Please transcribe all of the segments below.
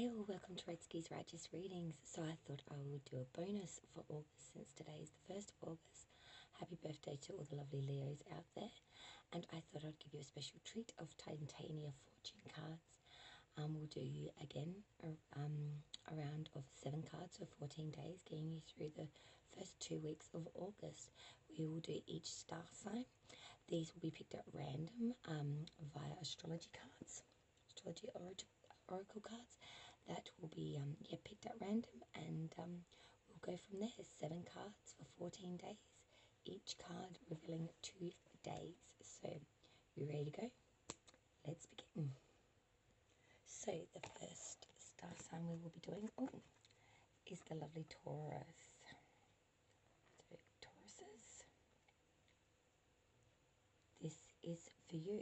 Hello, welcome to Red Skis Righteous Readings. So I thought I would do a bonus for August since today is the 1st of August. Happy birthday to all the lovely Leos out there. And I thought I'd give you a special treat of Titania Fortune cards. We'll do again a round of 7 cards for 14 days, getting you through the first 2 weeks of August. We will do each star sign. These will be picked at random via astrology cards, astrology oracle cards that will be picked at random, and we'll go from there. 7 cards for 14 days, each card revealing 2 days. So you ready to go? Let's begin. So the first star sign we will be doing is the lovely Taurus. So Tauruses, this is for you.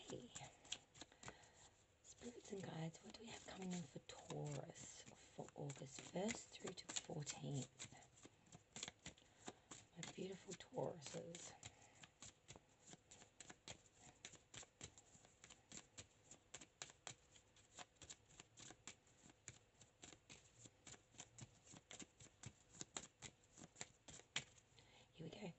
Okay, spirits and guides, what do we have coming in for Taurus for August 1st through to 14th? My beautiful Tauruses. Here we go.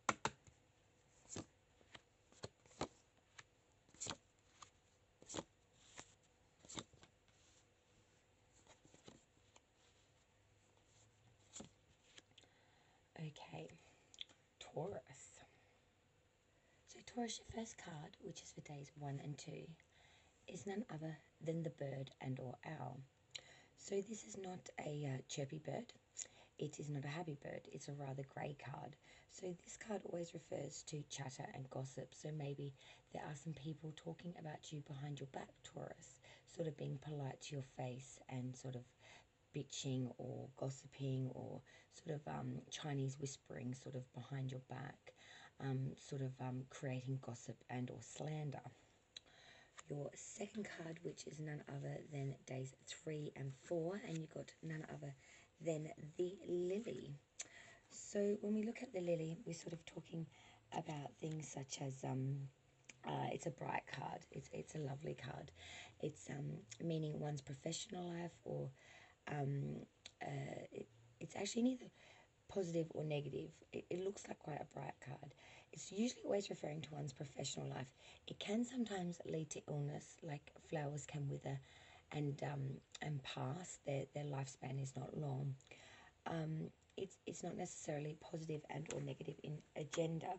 Okay, Taurus. So Taurus, your first card, which is for days 1 and 2, is none other than the bird and or owl. So this is not a chirpy bird. It is not a happy bird. It's a rather grey card. So this card always refers to chatter and gossip. So maybe there are some people talking about you behind your back, Taurus, sort of being polite to your face and sort of bitching or gossiping or sort of Chinese whispering sort of behind your back, creating gossip and or slander. Your second card, which is none other than days 3 and 4, and you got none other than the Lily. So when we look at the Lily, we're sort of talking about things such as it's a bright card. It's a lovely card. It's meaning one's professional life, or it's actually neither positive or negative. It looks like quite a bright card. It's usually always referring to one's professional life. It can sometimes lead to illness, like flowers can wither and pass. Their lifespan is not long. It's not necessarily positive and or negative in agenda,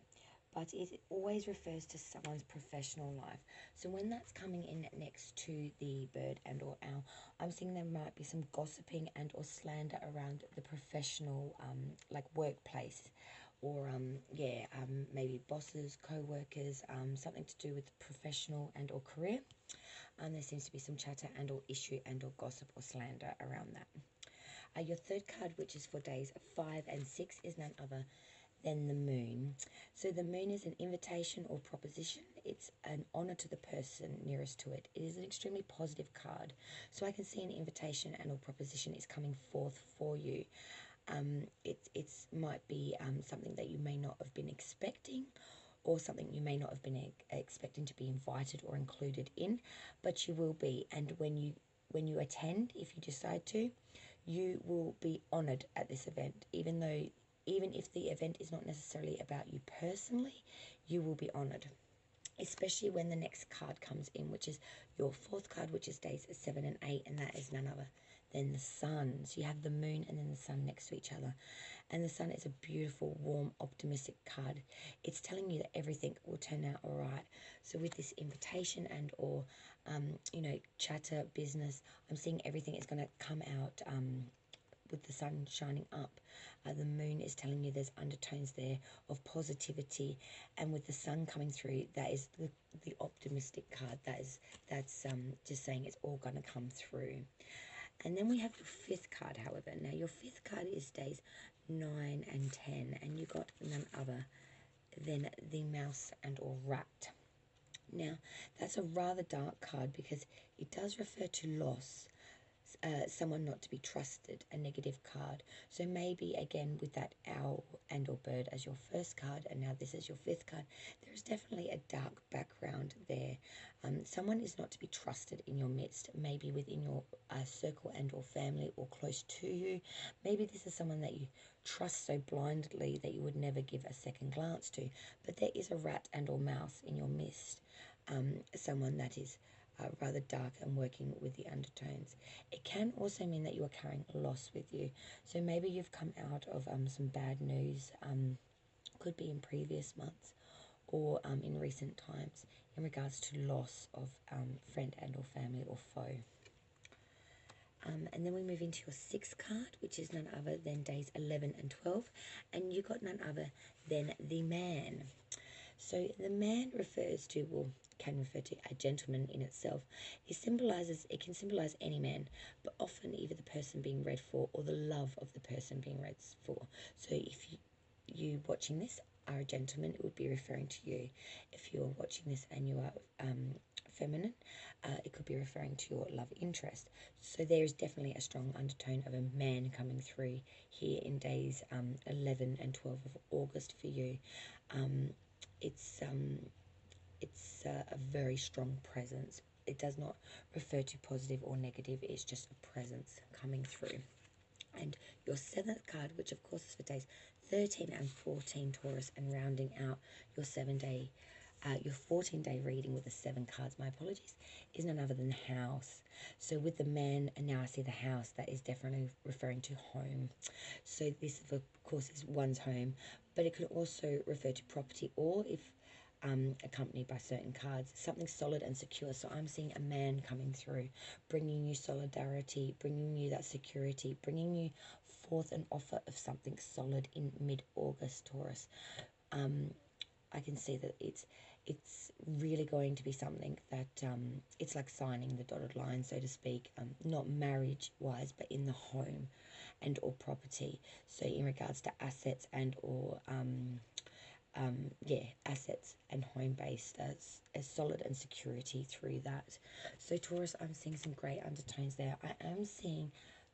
but it always refers to someone's professional life. So when that's coming in next to the bird and or owl, I'm seeing there might be some gossiping and or slander around the professional like workplace, or maybe bosses, co-workers, something to do with professional and or career. There seems to be some chatter and or issue and or gossip or slander around that. Your third card, which is for days 5 and 6, is none other than the Moon. So the Moon is an invitation or proposition. It's an honor to the person nearest to it. It is an extremely positive card. So I can see an invitation and or proposition is coming forth for you. It might be something that you may not have been expecting, or something you may not have been expecting to be invited or included in, but you will be. And when you attend, if you decide to, you will be honored at this event. Even if the event is not necessarily about you personally, you will be honored. Especially when the next card comes in, which is your fourth card, which is days 7 and 8, and that is none other than the Sun. So you have the Moon and then the Sun next to each other. And the Sun is a beautiful, warm, optimistic card. It's telling you that everything will turn out all right. So with this invitation and or, chatter, business, I'm seeing everything is going to come out with the Sun shining up. The Moon is telling you there's undertones there of positivity, and with the Sun coming through, that is the optimistic card. That's just saying it's all going to come through. And then we have your fifth card, however. Now your fifth card is days 9 and 10, and you got none other than the Mouse and or Rat. Now that's a rather dark card because it does refer to loss. someone not to be trusted, a negative card. So maybe again with that owl and or bird as your first card, and now this is your fifth card, there is definitely a dark background there. Someone is not to be trusted in your midst, maybe within your circle and or family or close to you. Maybe this is someone that you trust so blindly that you would never give a second glance to, but there is a rat and or mouse in your midst, someone that is rather dark and working with the undertones. It can also mean that you are carrying a loss with you. So maybe you've come out of some bad news, could be in previous months or in recent times, in regards to loss of friend and or family or foe. And then we move into your sixth card, which is none other than days 11 and 12. And you got none other than the man. So the man refers to, well, can refer to a gentleman in itself. It can symbolize any man, but often either the person being read for or the love of the person being read for. So if you watching this are a gentleman, it would be referring to you. If you're watching this and you are feminine, it could be referring to your love interest. So there is definitely a strong undertone of a man coming through here in days 11 and 12 of August for you. It's a very strong presence. It does not refer to positive or negative. It's just a presence coming through. And your seventh card, which of course is for days 13 and 14 Taurus, and rounding out your 14-day reading with the 7 cards, my apologies, is none other than the house. So with the man, and now I see the house, that is definitely referring to home. So this of course is one's home, but it could also refer to property, or if accompanied by certain cards, something solid and secure. So I'm seeing a man coming through, bringing you solidarity, bringing you that security, bringing you forth an offer of something solid in mid-August, Taurus. I can see that it's really going to be something that it's like signing the dotted line, so to speak, not marriage-wise, but in the home and or property. So in regards to assets and or assets and home-based, as solid and security through that. So Taurus, I'm seeing some great undertones there. I am seeing,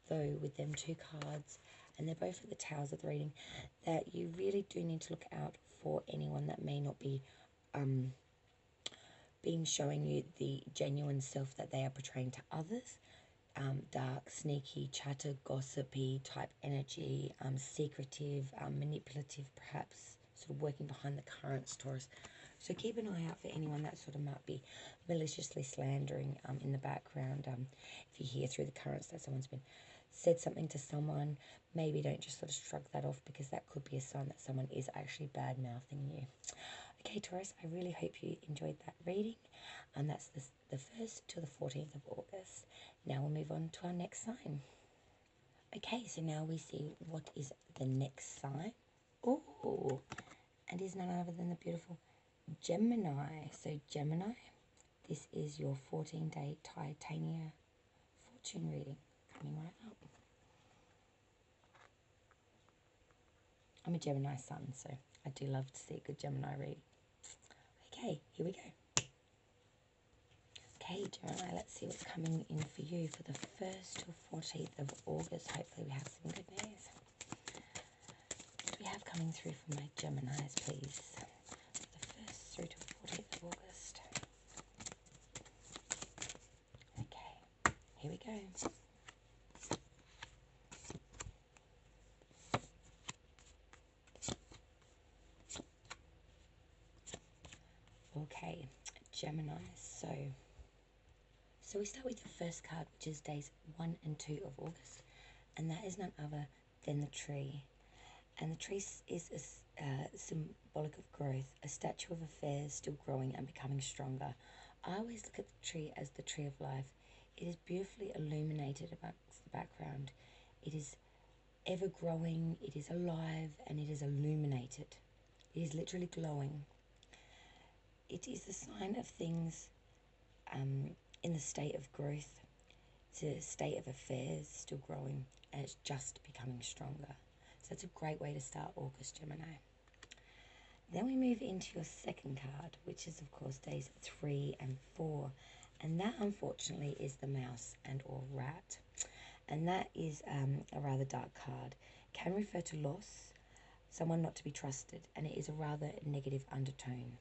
though, with them 2 cards, and they're both at the towers of the reading, that you really do need to look out for anyone that may not be being showing you the genuine self that they are portraying to others. Dark, sneaky, chatter, gossipy type energy, secretive, manipulative, perhaps sort of working behind the currents, Taurus. So keep an eye out for anyone that sort of might be maliciously slandering in the background. If you hear through the currents that someone's been said something to someone, maybe don't just sort of shrug that off, because that could be a sign that someone is actually bad-mouthing you. Okay, Taurus, I really hope you enjoyed that reading, and that's the 1st to the 14th of August. Now we'll move on to our next sign. Okay, so now we see what is the next sign. Oh, and is none other than the beautiful Gemini. So Gemini, this is your 14-day Titania Fortune reading coming right up. I'm a Gemini sun, so I do love to see a good Gemini reading. Okay, here we go. Okay, Gemini, let's see what's coming in for you for the 1st to 14th of August. Hopefully we have some good news. What do we have coming through for my Geminis, please? For the 1st through to 14th of August. Okay, here we go. Okay, Gemini, so we start with the first card, which is days 1 and 2 of August, and that is none other than the tree. And the tree is symbolic of growth, a statue of affairs still growing and becoming stronger. I always look at the tree as the tree of life. It is beautifully illuminated amongst the background. It is ever growing, it is alive, and it is illuminated. It is literally glowing. It is a sign of things in the state of growth. It's a state of affairs still growing, and it's just becoming stronger. So that's a great way to start August, Gemini. Then we move into your second card, which is of course days 3 and 4, and that unfortunately is the mouse and or rat. and that is a rather dark card. Can refer to loss, someone not to be trusted, and it is a rather negative undertone.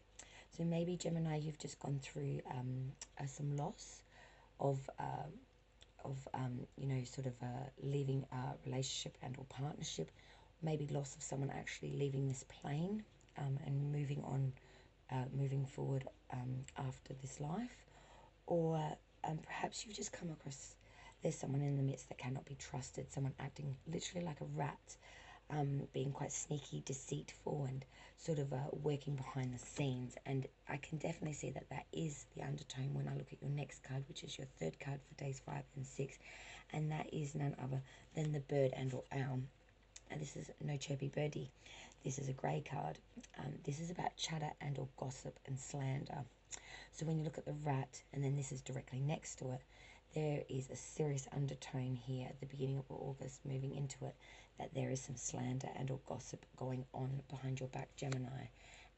So maybe Gemini, you've just gone through some loss of you know, sort of leaving a relationship and or partnership, maybe loss of someone actually leaving this plane and moving on, moving forward after this life, or perhaps you've just come across there's someone in the midst that cannot be trusted, someone acting literally like a rat, being quite sneaky, deceitful, and sort of working behind the scenes. And I can definitely see that that is the undertone when I look at your next card, which is your third card for days 5 and 6, and that is none other than the bird and or owl. And this is no chirpy birdie. This is a grey card. This is about chatter and or gossip and slander. So when you look at the rat, and then this is directly next to it, there is a serious undertone here at the beginning of August, moving into it, that there is some slander and or gossip going on behind your back, Gemini.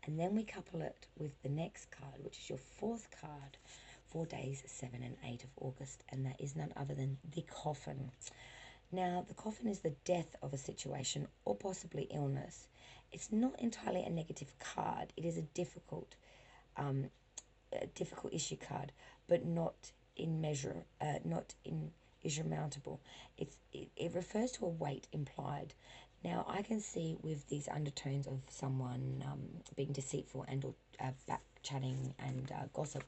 And then we couple it with the next card, which is your fourth card for days 7 and 8 of August, and that is none other than the coffin. Now, the coffin is the death of a situation or possibly illness. It's not entirely a negative card. It is a difficult issue card, but not insurmountable. It refers to a weight implied. Now, I can see with these undertones of someone being deceitful and or back chatting and gossip,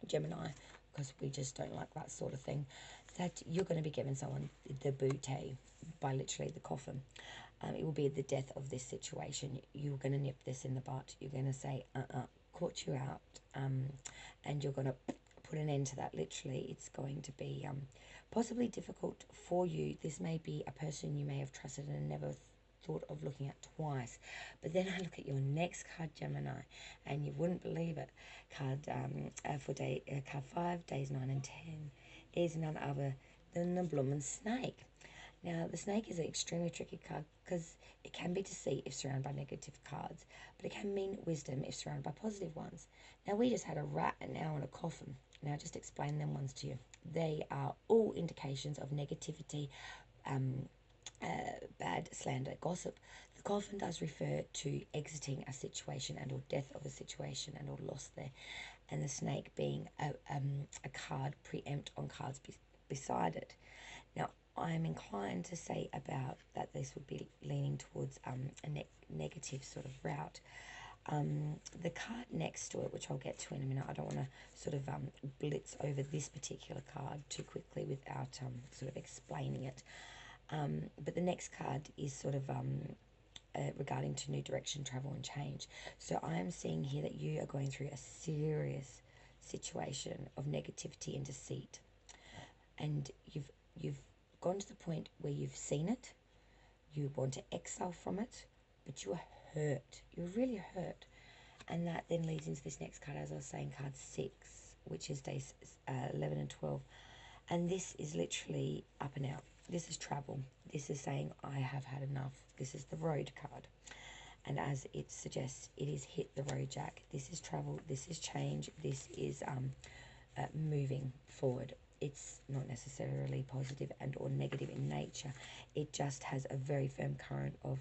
Gemini, because we just don't like that sort of thing, that you're going to be giving someone the bootay by literally the coffin. It will be the death of this situation. You're going to nip this in the butt. You're going to say, caught you out, and you're going to put an end to that. Literally, it's going to be possibly difficult for you. This may be a person you may have trusted and never thought of looking at twice. But then I look at your next card, Gemini, and you wouldn't believe it. Card card 5, days 9 and 10 is none other than the bloomin' snake. Now, the snake is an extremely tricky card because it can be deceit if surrounded by negative cards, but it can mean wisdom if surrounded by positive ones. Now, we just had a rat, an owl, and a coffin. Now, I'll just explain them ones to you. They are all indications of negativity, bad slander, gossip. The coffin does refer to exiting a situation and or death of a situation and or loss there. And the snake being a card preempt on cards beside it. Now, I'm inclined to say about that this would be leaning towards a negative sort of route. The card next to it, which I'll get to in a minute, I don't want to sort of blitz over this particular card too quickly without sort of explaining it. But the next card is sort of regarding to new direction, travel and change. So I am seeing here that you are going through a serious situation of negativity and deceit, and you've gone to the point where you've seen it, you want to exile from it, but you are hurt. You're really hurt. And that then leads into this next card, as I was saying, card 6, which is days 11 and 12. And this is literally up and out. This is travel. This is saying, I have had enough. This is the road card. And as it suggests, it is hit the road, Jack. This is travel. This is change. This is moving forward. It's not necessarily positive and or negative in nature. It just has a very firm current of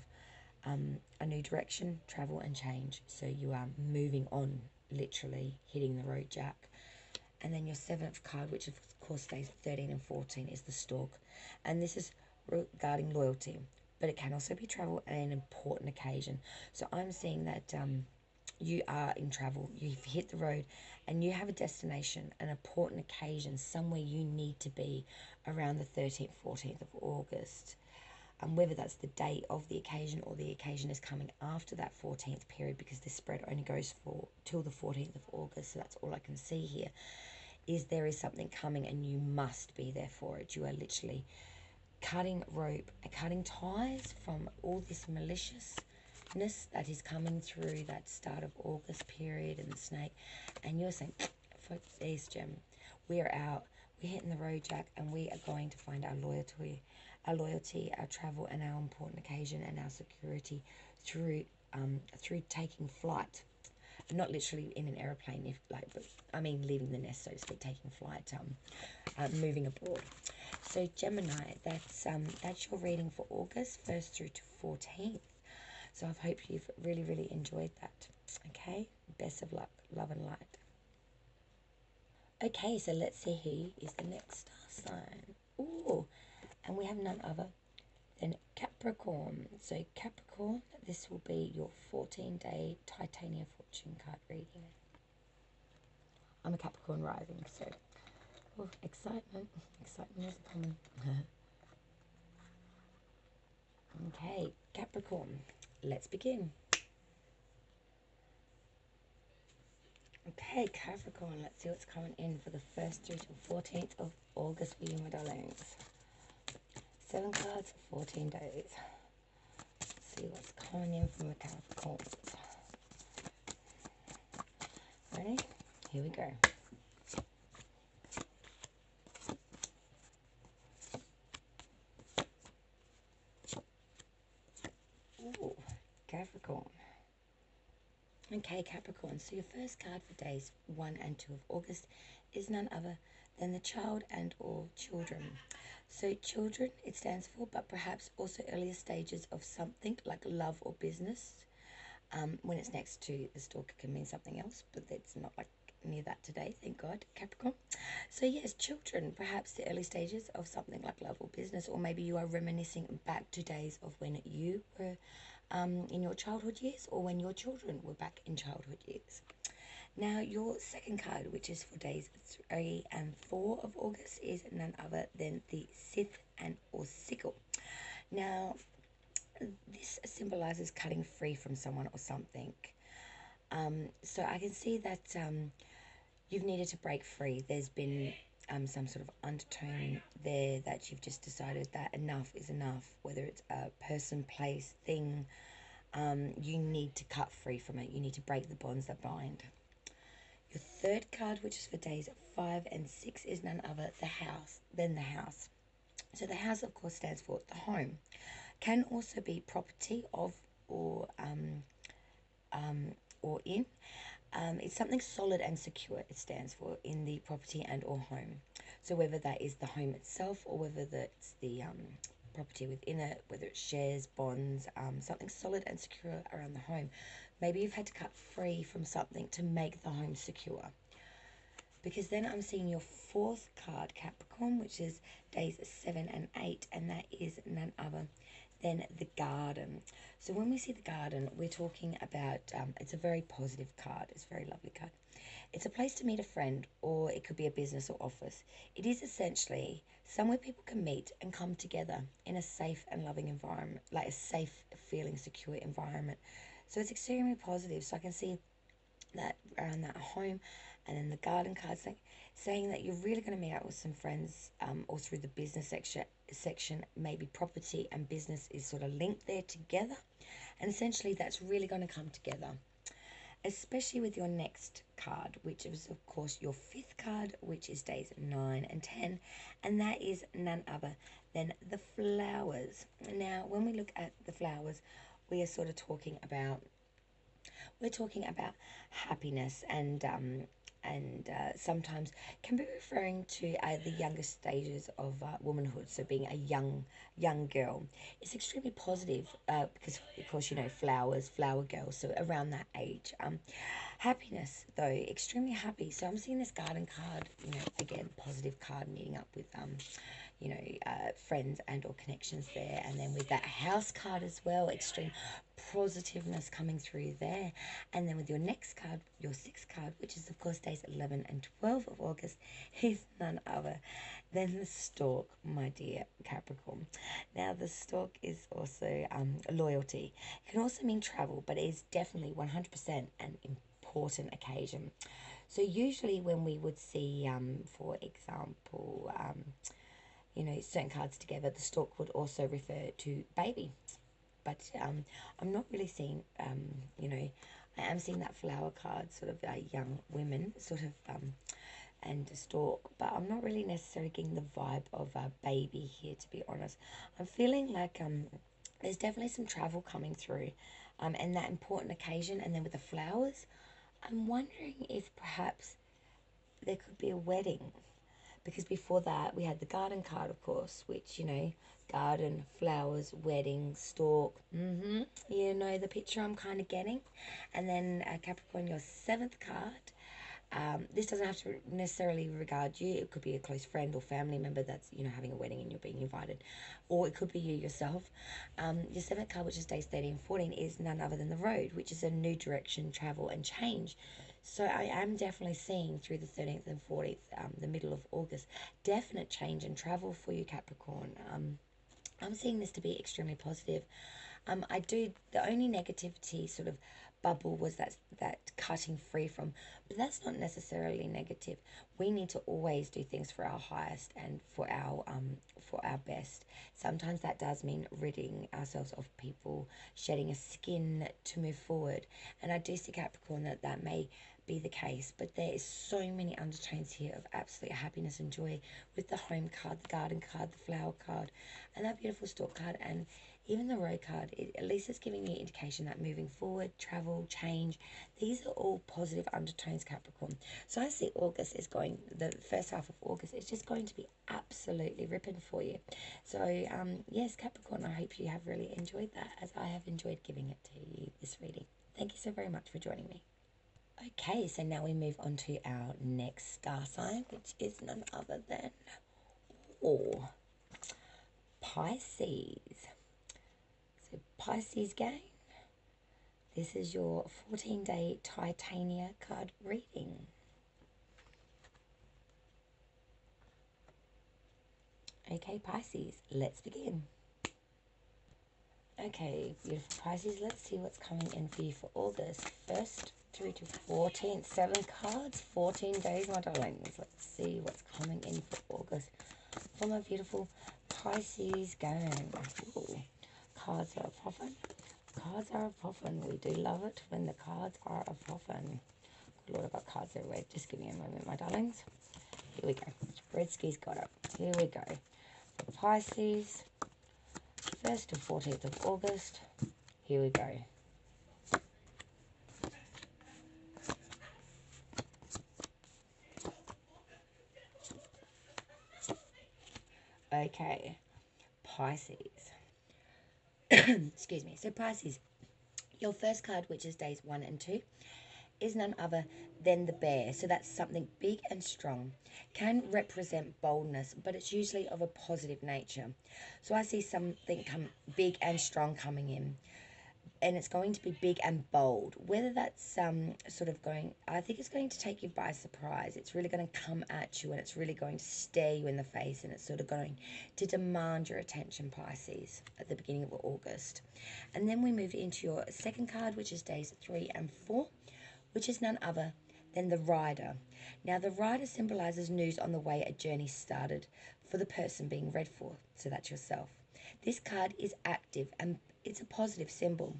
a new direction, travel and change. So you are moving on, literally hitting the road, Jack. And then your 7th card, which of course stays 13 and 14, is the stork. And this is regarding loyalty, but it can also be travel and an important occasion. So I'm seeing that you are in travel, you've hit the road, and you have a destination, an important occasion, somewhere you need to be around the 13th, 14th of August. And whether that's the date of the occasion or the occasion is coming after that 14th period, because this spread only goes for till the 14th of August, so that's all I can see here, is there is something coming and you must be there for it. You are literally cutting rope and cutting ties from all this maliciousness that is coming through that start of August period and the snake, and you're saying, for this, Gem, we're out, we're hitting the road, Jack, and we are going to find our loyalty, our travel, and our important occasion, and our security through taking flight. not literally in an aeroplane, if like, but I mean leaving the nest, so to speak, taking flight, moving abroad. So Gemini, that's your reading for August 1st through to 14th. So I hope you've really enjoyed that. Okay, best of luck, love and light. Okay, so let's see who is the next star sign. Ooh, and we have none other than Capricorn. So Capricorn, this will be your 14-day Titania Fortune card reading. I'm a Capricorn rising, so excitement is coming. Okay, Capricorn, let's begin. Okay, Capricorn, let's see what's coming in for the 1st through to 14th of August for you, my darlings. 7 cards, 14 days. Let's see what's coming in from the Capricorns. Ready? Here we go. Ooh, Capricorn. Okay, Capricorn, so your first card for days 1 and 2 of August is none other than the child and or children. So children, it stands for, but perhaps also earlier stages of something like love or business. When it's next to the stork, it can mean something else, but it's not like near that today, thank God, Capricorn. So yes, children, perhaps the early stages of something like love or business, or maybe you are reminiscing back to days of when you were in your childhood years, or when your children were back in childhood years. Now, your second card, which is for days 3 and 4 of August, is none other than the Scythe and or sickle. Now, this symbolizes cutting free from someone or something. So I can see that you've needed to break free. There's been some sort of undertone there that you've just decided that enough is enough, whether it's a person, place, thing. You need to cut free from it. You need to break the bonds that bind. Your third card, which is for days 5 and 6, is none other than the house. So the house, of course, stands for the home. Can also be property of or in. It's something solid and secure, it stands for, in the property and or home. So whether that is the home itself, or whether that's the property within it, whether it's shares, bonds, something solid and secure around the home. Maybe you've had to cut free from something to make the home secure. Because then I'm seeing your fourth card, Capricorn, which is days 7 and 8, and that is none other than the garden. So when we see the garden, we're talking about, it's a very positive card. It's a very lovely card. It's a place to meet a friend, or it could be a business or office. It is essentially somewhere people can meet and come together in a safe and loving environment, like a safe, feeling secure environment. So it's extremely positive. So I can see that around that home, and then the garden card saying that you're really going to meet out with some friends, or through the business section, maybe property and business is sort of linked there together, and essentially that's really going to come together, especially with your next card, which is of course your fifth card, which is days 9 and 10, and that is none other than the flowers. Now when we look at the flowers, we are sort of talking about happiness, and sometimes can be referring to the younger stages of womanhood, so being a young girl. It's extremely positive, because of course, you know, flowers, flower girls, so around that age. Happiness, though, extremely happy. So I'm seeing this garden card, you know, again, positive card, meeting up with you know, friends and or connections there. And then with that house card as well, extreme positiveness coming through there. And then with your next card, your sixth card, which is of course days 11 and 12 of August, is none other than the stork, my dear Capricorn. Now the stork is also loyalty. It can also mean travel, but it is definitely 100% an important occasion. So usually when we would see, for example, you know, certain cards together, the stork would also refer to baby. But I'm not really seeing, you know, I am seeing that flower card, sort of young women, sort of, and a stork, but I'm not really necessarily getting the vibe of a baby here, to be honest. I'm feeling like there's definitely some travel coming through, and that important occasion. And then with the flowers, I'm wondering if perhaps there could be a wedding, because before that we had the garden card, of course, which, you know, garden, flowers, wedding, stork. You know the picture I'm kind of getting. And then Capricorn, your seventh card. This doesn't have to necessarily regard you. It could be a close friend or family member that's, you know, having a wedding and you're being invited. Or it could be you yourself. Your seventh card, which is days 13 and 14, is none other than the road, which is a new direction, travel and change. So I am definitely seeing through the 13th and 14th, the middle of August, definite change and travel for you, Capricorn. I'm seeing this to be extremely positive. The only negativity sort of bubble was that cutting free from, but that's not necessarily negative. We need to always do things for our highest and for our best. Sometimes that does mean ridding ourselves of people, shedding a skin to move forward. And I do see, Capricorn, that may be the case, but there is so many undertones here of absolute happiness and joy with the home card, the garden card, the flower card, and that beautiful stork card, and even the road card. At least it's giving me indication that moving forward, travel, change, these are all positive undertones, Capricorn. So I see August is going, the first half of August is just going to be absolutely ripping for you. So yes, Capricorn, I hope you have really enjoyed that, as I have enjoyed giving it to you, this reading. Thank you so very much for joining me. Okay, so now we move on to our next star sign, which is none other than Pisces. So Pisces gang, this is your 14-day Titania card reading. Okay, Pisces, let's begin. Okay, beautiful Pisces, let's see what's coming in for you for August 1st through to 14th. 7 cards, 14 days, my darlings. Let's see what's coming in for August for my beautiful Pisces gang. Ooh, cards are a puffin. Cards are a puffin. We do love it when the cards are a puffin. Good Lord, I've got cards everywhere. Just give me a moment, my darlings. Here we go. Redski's got it. Here we go. For Pisces, 1st to 14th of August. Here we go. Okay, Pisces. Excuse me. So Pisces, your first card, which is days 1 and 2, is none other than the bear. So that's something big and strong. Can represent boldness, but it's usually of a positive nature. So I see something big and strong coming in. And it's going to be big and bold. Whether that's I think it's going to take you by surprise. It's really going to come at you, and it's really going to stare you in the face, and it's sort of going to demand your attention, Pisces, at the beginning of August. And then we move into your second card, which is days 3 and 4, which is none other than the rider. Now, the rider symbolizes news on the way a journey started for the person being read for, so that's yourself. This card is active, and it's a positive symbol.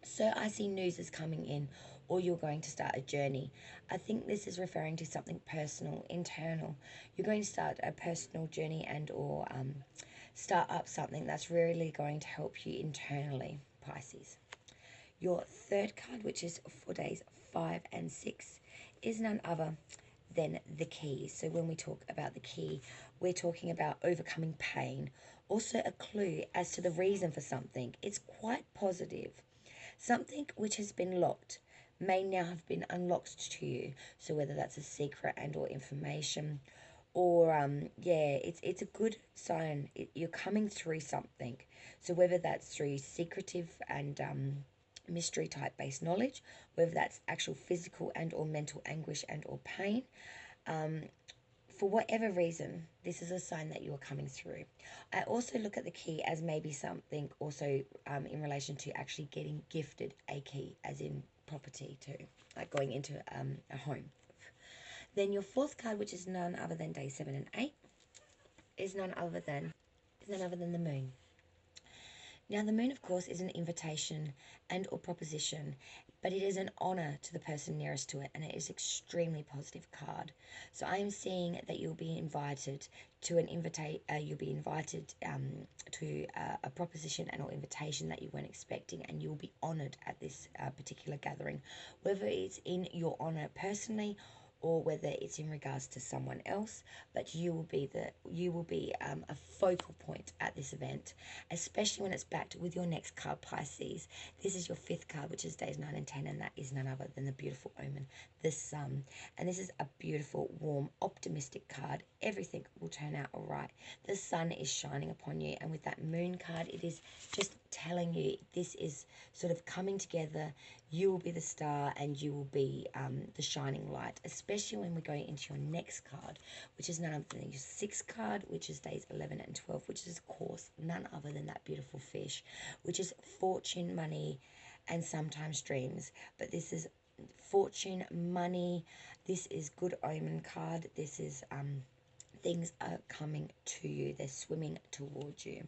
So I see news is coming in, or you're going to start a journey. I think this is referring to something personal, internal. You're going to start a personal journey and or start up something that's really going to help you internally, Pisces. Your third card, which is for days 5 and 6, is none other than the key. So when we talk about the key, we're talking about overcoming pain. Also a clue as to the reason for something. It's quite positive. Something which has been locked may now have been unlocked to you. So whether that's a secret and or information, or it's a good sign. You're coming through something. So whether that's through secretive and mystery type based knowledge, whether that's actual physical and or mental anguish and or pain, for whatever reason, this is a sign that you are coming through. I also look at the key as maybe something also in relation to actually getting gifted a key, as in property too, like going into a home. Then your fourth card, which is none other than day 7 and 8, is none other than the moon. Now, the moon, of course, is an invitation and or proposition, but it is an honor to the person nearest to it, and it is extremely positive card. So I am seeing that you'll be invited to an you'll be invited to a proposition and or invitation that you weren't expecting, and you'll be honored at this particular gathering, whether it's in your honor personally or whether it's in regards to someone else, but you will be a focal point at this event, especially when it's backed with your next card, Pisces. This is your fifth card, which is days 9 and 10, and that is none other than the beautiful omen, the sun. And this is a beautiful, warm, optimistic card. Everything will turn out all right. The sun is shining upon you, and with that moon card, it is just telling you this is sort of coming together. You will be the star, and you will be the shining light, especially when we go into your next card, which is none other than your sixth card, which is days 11 and 12, which is, of course, none other than that beautiful fish, which is fortune, money, and sometimes dreams. But this is fortune, money. This is good omen card. This is things are coming to you. They're swimming towards you.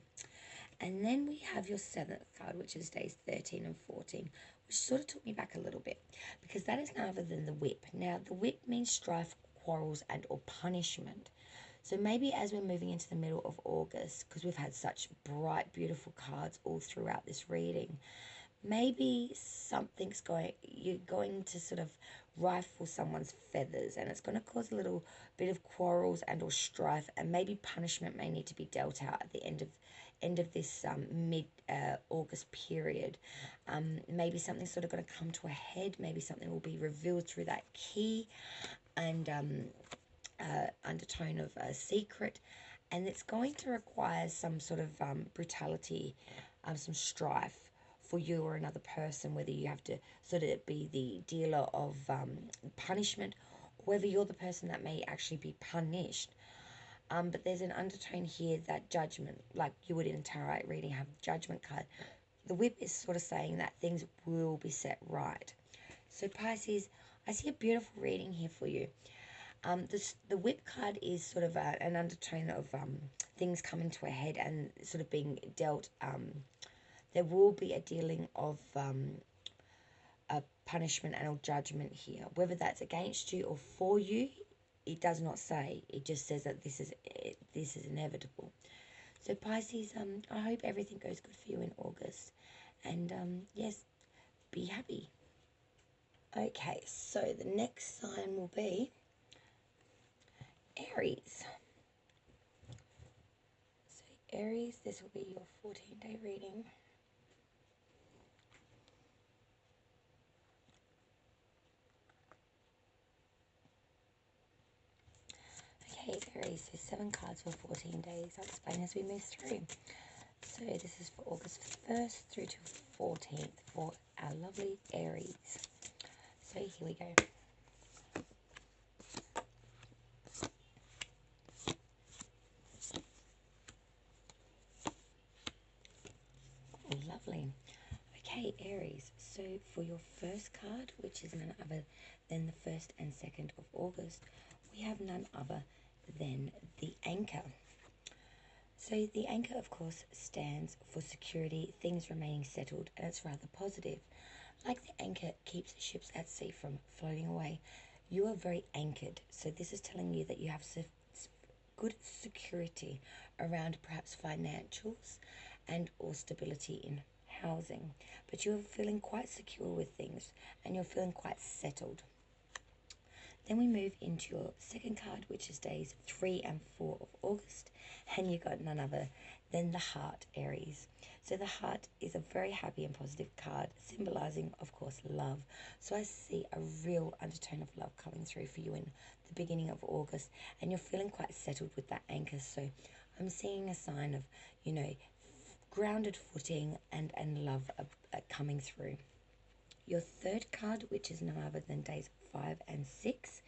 And then we have your seventh card, which is days 13 and 14, which sort of took me back a little bit, because that is none other than the whip. Now, the whip means strife, quarrels, and or punishment. So maybe as we're moving into the middle of August, because we've had such bright, beautiful cards all throughout this reading, maybe you're going to sort of rifle someone's feathers, and it's going to cause a little bit of quarrels and or strife, and maybe punishment may need to be dealt out at the end of this mid-August period. Maybe something's sort of going to come to a head. Maybe something will be revealed through that key and undertone of a secret. And it's going to require some sort of brutality, some strife for you or another person, whether you have to sort of be the dealer of punishment, or whether you're the person that may actually be punished. But there's an undertone here that judgment, like you would in a tarot reading, have judgment card. The whip is sort of saying that things will be set right. So Pisces, I see a beautiful reading here for you. The whip card is sort of an undertone of things coming to a head and sort of being dealt. There will be a dealing of a punishment and a judgment here. Whether that's against you or for you, it does not say. It just says that this is inevitable. So Pisces, I hope everything goes good for you in August. And yes, be happy. Okay, so the next sign will be Aries. So Aries, this will be your 14-day reading. Okay, Aries, so 7 cards for 14 days. I'll explain as we move through. So this is for August 1st through to 14th for our lovely Aries. So here we go. Lovely. Okay, Aries, so for your first card, which is none other than the 1st and 2nd of August, we have none other than the Anchor. So the Anchor, of course, stands for security, things remaining settled, and it's rather positive. Like the anchor keeps ships at sea from floating away, you are very anchored. So this is telling you that you have good security around perhaps financials and or stability in housing. But you're feeling quite secure with things, and you're feeling quite settled. Then we move into your second card, which is days 3 and 4 of August, and you got none other than the Heart, Aries. So the Heart is a very happy and positive card, symbolizing, of course, love. So I see a real undertone of love coming through for you in the beginning of August, and you're feeling quite settled with that anchor. So I'm seeing a sign of, grounded footing and love coming through. Your third card, which is none other than days 5 and 6,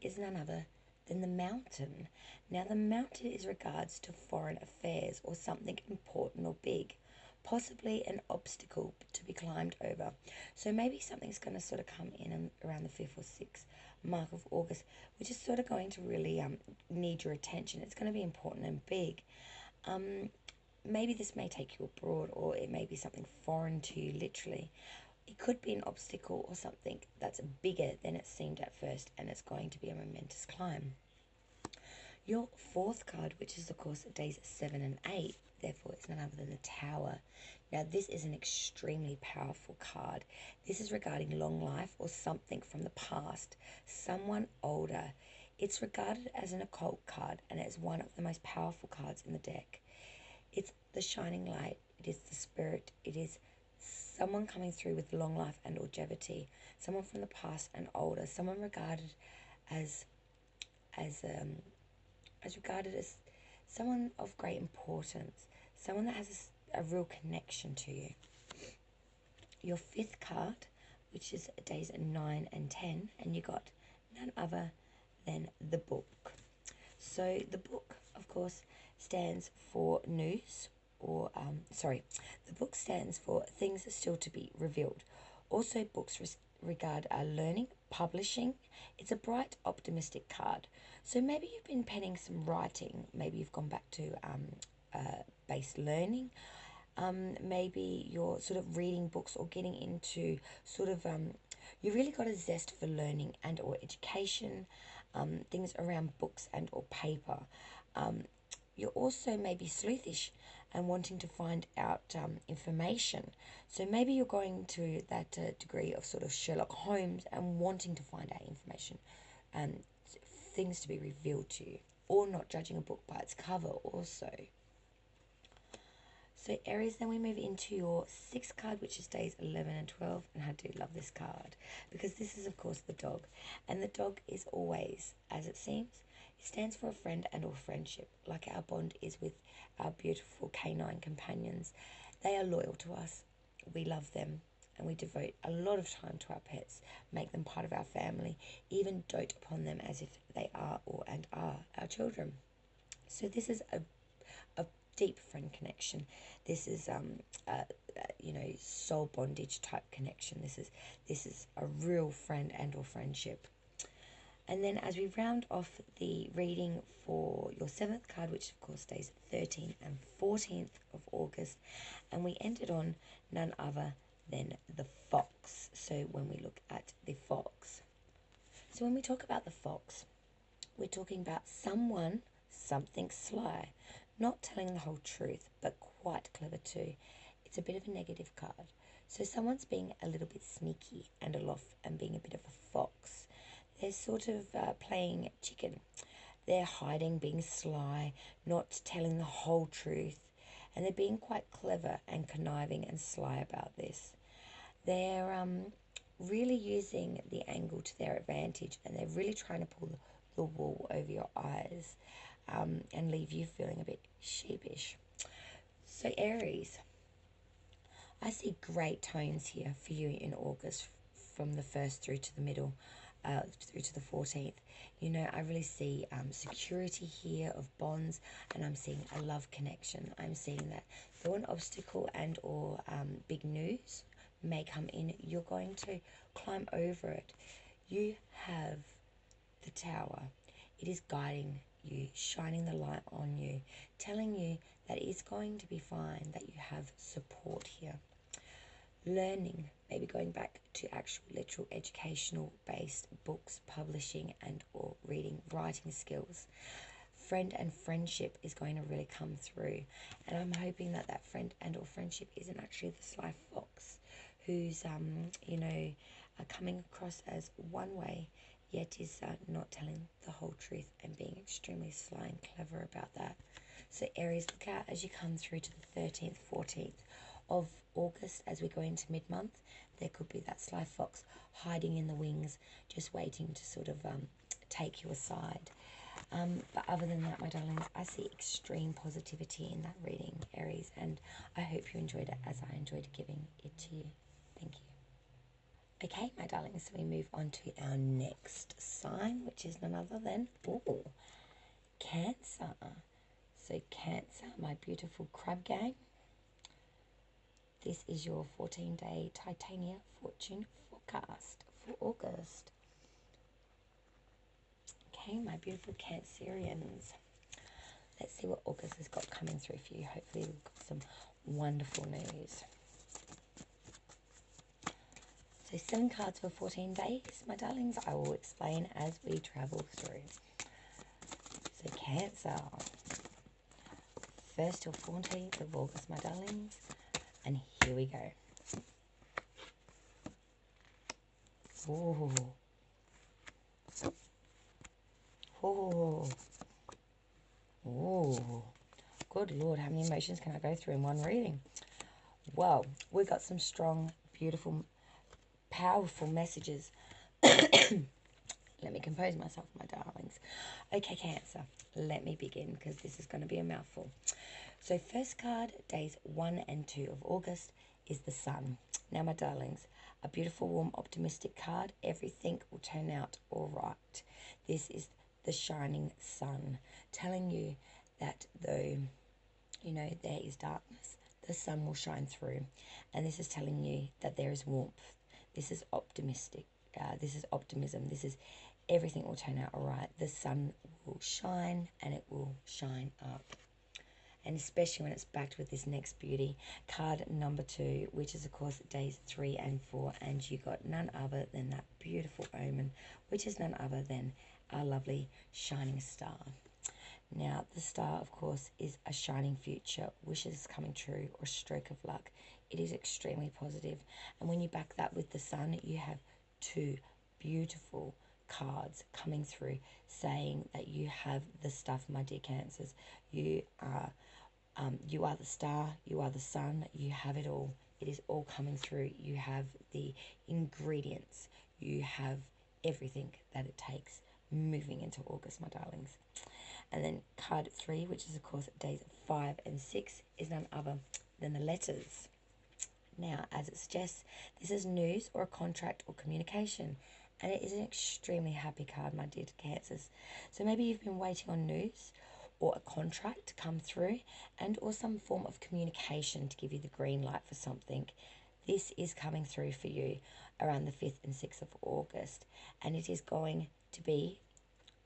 is none other than the Mountain. Now, the Mountain is regards to foreign affairs or something important or big, possibly an obstacle to be climbed over. So maybe something's going to sort of come in and around the 5th or 6th mark of August, which is sort of going to really need your attention. It's going to be important and big. maybe this may take you abroad, or it may be something foreign to you, literally. It could be an obstacle or something that's bigger than it seemed at first, and it's going to be a momentous climb. Your fourth card, which is of course days 7 and 8, therefore it's none other than the Tower. Now this is an extremely powerful card. This is regarding long life or something from the past, someone older. It's regarded as an occult card, and it's one of the most powerful cards in the deck. It's the shining light, it is the spirit, it is someone coming through with long life and longevity, someone from the past and older, someone regarded as someone of great importance, someone that has a real connection to you. Your fifth card, which is days 9 and 10, and you got none other than the Book. So the Book, of course, stands for news, or the Book stands for things still to be revealed. Also, books regard learning, publishing. It's a bright, optimistic card. So maybe you've been penning some writing. Maybe you've gone back to based learning. Maybe you're sort of reading books or getting into sort of, you really got a zest for learning and or education, things around books and or paper. You're also maybe sleuthish and wanting to find out information. So maybe you're going to that degree of sort of Sherlock Holmes and wanting to find out information, things to be revealed to you, or not judging a book by its cover also. So Aries, then we move into your sixth card, which is days 11 and 12. And I do love this card because this is, of course, the dog. And the dog is always, as it seems, it stands for a friend and or friendship, like our bond is with our beautiful canine companions. They are loyal to us. We love them, and we devote a lot of time to our pets, make them part of our family, even dote upon them as if they are our children. So this is a deep friend connection. This is soul bondage type connection. This is a real friend and or friendship. And then as we round off the reading for your seventh card, which of course days 13 and 14th of August, and we ended on none other than the Fox. So when we look at the Fox, so when we talk about the Fox, we're talking about something sly, not telling the whole truth, but quite clever too. It's a bit of a negative card. So someone's being a little bit sneaky and aloft and being a bit of a fox. They're sort of playing chicken. They're hiding, being sly, not telling the whole truth. And they're being quite clever and conniving and sly about this. They're really using the angle to their advantage, and they're really trying to pull the wool over your eyes. And leave you feeling a bit sheepish. So Aries, I see great tones here for you in August, from the 1st through to the middle, through to the 14th. You know, I really see security here of bonds, and I'm seeing a love connection. I'm seeing that though an obstacle and or big news may come in, you're going to climb over it. You have the Tower. It is guiding you, shining the light on you, telling you that it's going to be fine, that you have support here. Learning, maybe going back to actual literal educational based books, publishing and or reading, writing skills. Friend and friendship is going to really come through, and I'm hoping that that friend and or friendship isn't actually the sly fox who's coming across as one way, yet is not telling the whole truth and being extremely sly and clever about that. So Aries, look out as you come through to the 13th, 14th of August. As we go into mid-month, there could be that sly fox hiding in the wings, just waiting to sort of take you aside. But other than that, my darlings, I see extreme positivity in that reading, Aries, and I hope you enjoyed it as I enjoyed giving it to you. Thank you. Okay, my darlings, so we move on to our next sign, which is none other than Cancer. So Cancer, my beautiful crab gang. This is your 14-day Titania Fortune forecast for August. Okay, my beautiful Cancerians. Let's see what August has got coming through for you. Hopefully we've got some wonderful news. So 7 cards for 14 days, my darlings. I will explain as we travel through. So Cancer, 1st till 14th of August, my darlings. And here we go. Ooh. Ooh. Ooh. Good Lord, how many emotions can I go through in one reading? Well, we've got some strong, beautiful, powerful messages. Let me compose myself, my darlings. Okay, Cancer, let me begin because this is going to be a mouthful. So first card, days 1 and 2 of August, is the Sun. Now, my darlings, a beautiful, warm, optimistic card. Everything will turn out all right. This is the shining sun, telling you that though, you know, there is darkness, the sun will shine through. And this is telling you that there is warmth. This is optimistic. This is optimism. This is everything will turn out all right. The sun will shine and it will shine up. And especially when it's backed with this next beauty, card number 2, which is, of course, days 3 and 4. And you got none other than that beautiful omen, which is none other than our lovely shining star. Now, the star, of course, is a shining future, wishes coming true, or stroke of luck. It is extremely positive. And when you back that with the sun, you have 2 beautiful cards coming through saying that you have the stuff, my dear Cancers. You are the star, you are the sun, you have it all. It is all coming through. You have the ingredients. You have everything that it takes moving into August, my darlings. And then card 3, which is, of course, days 5 and 6, is none other than the letters. Now, as it suggests, this is news or a contract or communication. And it is an extremely happy card, my dear Cancers. So maybe you've been waiting on news or a contract to come through, and or some form of communication to give you the green light for something. This is coming through for you around the 5th and 6th of August. And it is going to be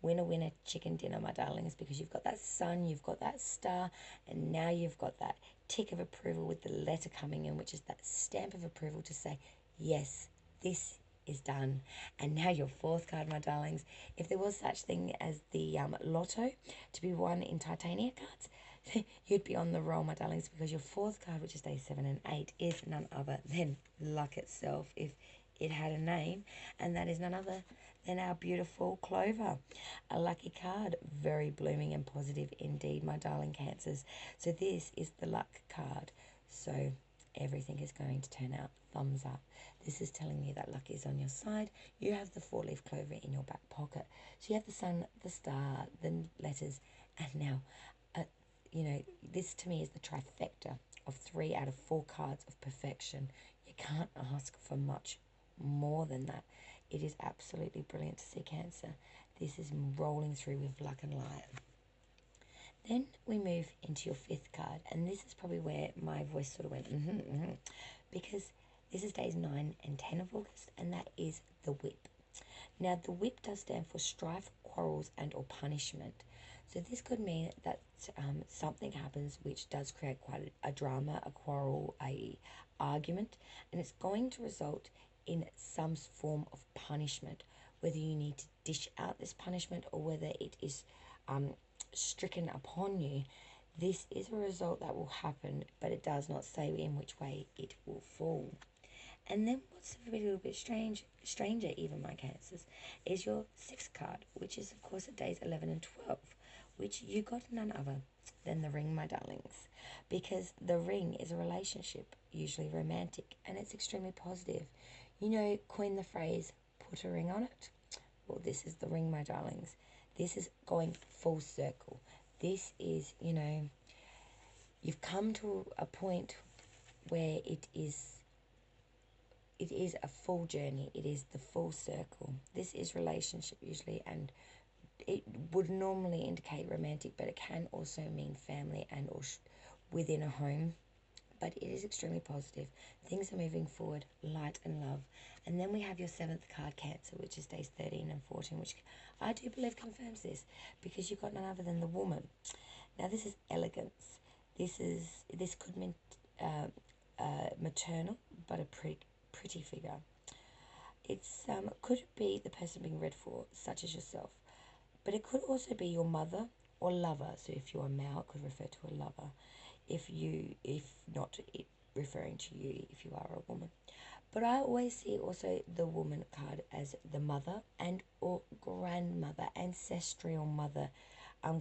winner, winner, chicken dinner, my darlings, because you've got that sun, you've got that star, and now you've got that tick of approval with the letter coming in, which is that stamp of approval to say, yes, this is done. And now your 4th card, my darlings. If there was such thing as the lotto to be won in Titania cards, you'd be on the roll, my darlings, because your 4th card, which is day 7 and 8, is none other than luck itself, if it had a name, and that is none other than our beautiful Clover. A lucky card, very blooming and positive indeed, my darling Cancers. So this is the luck card. So everything is going to turn out thumbs up. This is telling you that luck is on your side. You have the 4-leaf clover in your back pocket. So you have the sun, the star, the letters, and now, you know, this to me is the trifecta of 3 out of 4 cards of perfection. You can't ask for much more than that. It is absolutely brilliant to see, Cancer. This is rolling through with luck and light. Then we move into your 5th card, and this is probably where my voice sort of went, because this is days 9 and 10 of August, and that is the whip. Now, the whip does stand for strife, quarrels, and or punishment. So this could mean that something happens which does create quite a drama, a quarrel, a argument, and it's going to result in some form of punishment, whether you need to dish out this punishment or whether it is stricken upon you. This is a result that will happen, but it does not say in which way it will fall. And then what's a little bit stranger even, my Cancers, is your 6th card, which is, of course, at days 11 and 12, which you got none other than the ring, my darlings, because the ring is a relationship, usually romantic, and it's extremely positive. You know, coin the phrase, put a ring on it. Well, this is the ring, my darlings. This is going full circle. This is, you know, you've come to a point where it is a full journey. It is the full circle. This is relationship usually, and it would normally indicate romantic, but it can also mean family and or within a home. But it is extremely positive. Things are moving forward, light and love. And then we have your 7th card, Cancer, which is days 13 and 14, which I do believe confirms this, because you've got none other than the woman. Now this is elegance. This could mean maternal, but a pretty figure. It's could be the person being read for, such as yourself, but it could also be your mother or lover. So if you're a male, it could refer to a lover. If not, it referring to you if you are a woman. But I always see also the woman card as the mother and or grandmother, ancestral mother,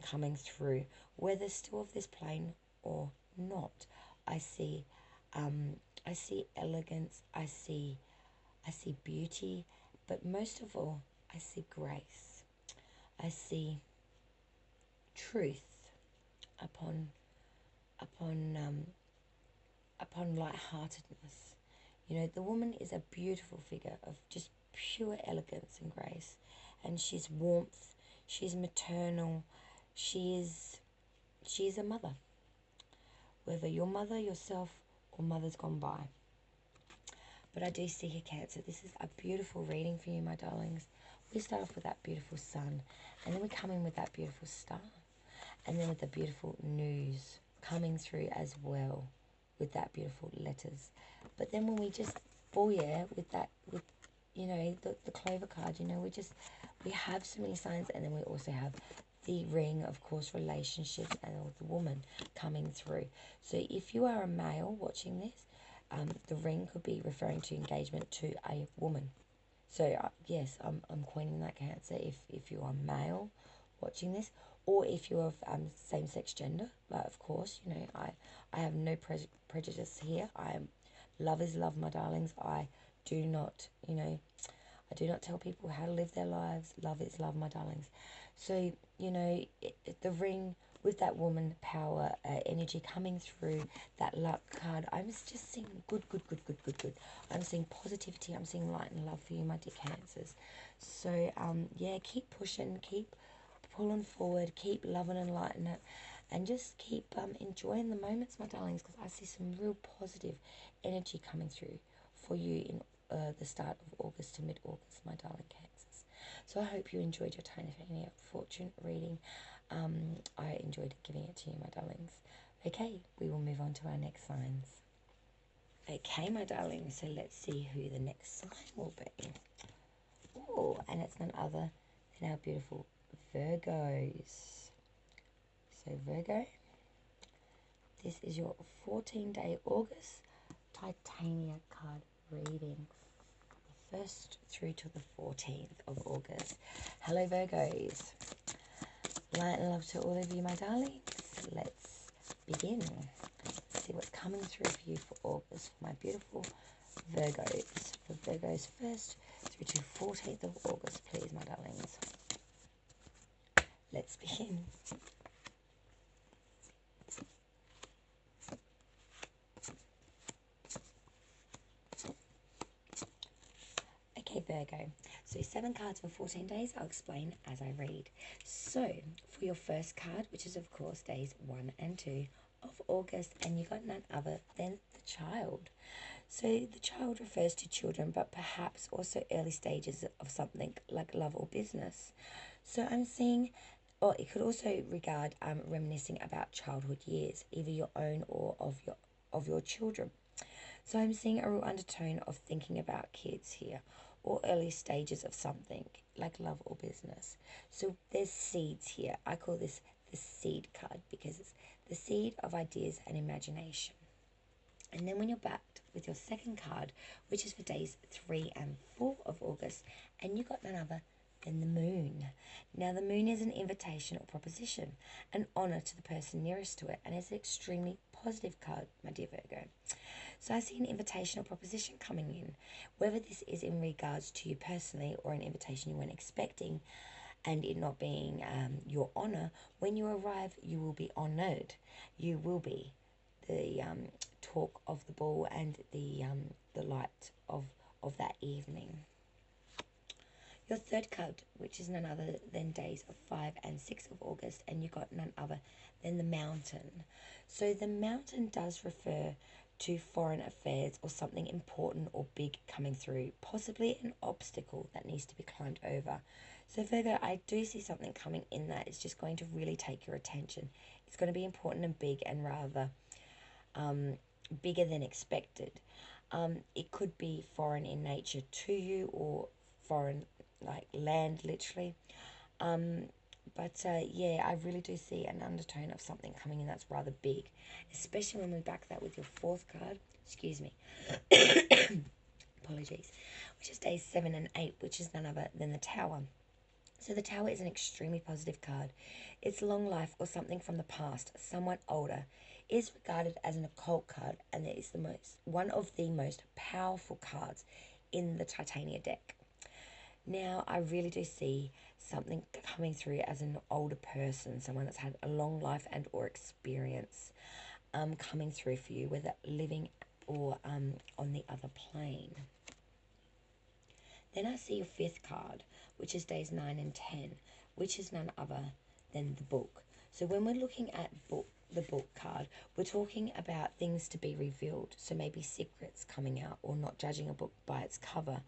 coming through, whether still of this plane or not. I see, I see elegance. I see beauty, but most of all, I see grace. I see truth upon lightheartedness. You know, the woman is a beautiful figure of just pure elegance and grace, and she's warmth. She's maternal. She is a mother, whether your mother, yourself, or mothers gone by. But I do see here, Cancer. This is a beautiful reading for you, my darlings. We start off with that beautiful sun, and then we come in with that beautiful star, and then with the beautiful news coming through as well, with that beautiful letters. But then when we just, with you know, the clover card, you know, we have so many signs, and then we also have the ring, of course, relationships, and the woman coming through. So if you are a male watching this, the ring could be referring to engagement to a woman. So yes, I'm coining that, Cancer. If you are male watching this, or if you're of same-sex gender, but of course, you know, I have no prejudice here. Love is love, my darlings. I do not, you know, I do not tell people how to live their lives. Love is love, my darlings. So, you know, the ring with that woman power energy coming through, that luck card, I'm just seeing good. I'm seeing positivity. I'm seeing light and love for you, my dear Cancers. So, yeah, keep pushing, keep pulling forward, keep loving and lighting it, and just keep enjoying the moments, my darlings, because I see some real positive energy coming through for you in the start of August to mid-August, my darling Cancers. So I hope you enjoyed your Titania Fortune reading. I enjoyed giving it to you, my darlings. Okay, we will move on to our next signs. Okay, my darlings, so let's see who the next sign will be. Oh, and it's none other than our beautiful Virgos. So Virgo, this is your 14-day August Titania card reading, the 1st through to the 14th of August. Hello, Virgos. Light and love to all of you, my darlings. Let's begin. See what's coming through for you for August, for my beautiful Virgos. For Virgos 1st through to 14th of August, please, my darlings. Let's begin. Okay, Virgo. So 7 cards for 14 days. I'll explain as I read. So for your first card, which is of course days 1 and 2 of August, and you got none other than the child. So the child refers to children, but perhaps also early stages of something like love or business. So I'm seeing, or it could also regard reminiscing about childhood years, either your own or of your children. So I'm seeing a real undertone of thinking about kids here, or early stages of something like love or business. So there's seeds here. I call this the seed card because it's the seed of ideas and imagination. And then when you're backed with your second card, which is for days 3 and 4 of August, and you got none other than the moon. Now the moon is an invitation or proposition, an honor to the person nearest to it, and it's an extremely positive card, my dear Virgo. So I see an invitation or proposition coming in, whether this is in regards to you personally or an invitation you weren't expecting, and it not being your honor. When you arrive, you will be honored. You will be the talk of the ball and the light of that evening. Your third card, which is none other than days of 5 and 6 of August, and you got none other than the mountain. So the mountain does refer to foreign affairs or something important or big coming through, possibly an obstacle that needs to be climbed over. So Virgo, I do see something coming in that is just going to really take your attention. It's going to be important and big and rather bigger than expected. It could be foreign in nature to you or foreign, like land, literally. But yeah, I really do see an undertone of something coming in that's rather big, especially when we back that with your fourth card. Excuse me. Apologies. Which is days 7 and 8, which is none other than the Tower. So the Tower is an extremely positive card. It's long life or something from the past, somewhat older. It is regarded as an occult card, and it is one of the most powerful cards in the Titania deck. Now, I really do see something coming through as an older person, someone that's had a long life and or experience coming through for you, whether living or on the other plane. Then I see your fifth card, which is days 9 and 10, which is none other than the Book. So when we're looking at the book card, we're talking about things to be revealed. So maybe secrets coming out or not judging a book by its cover.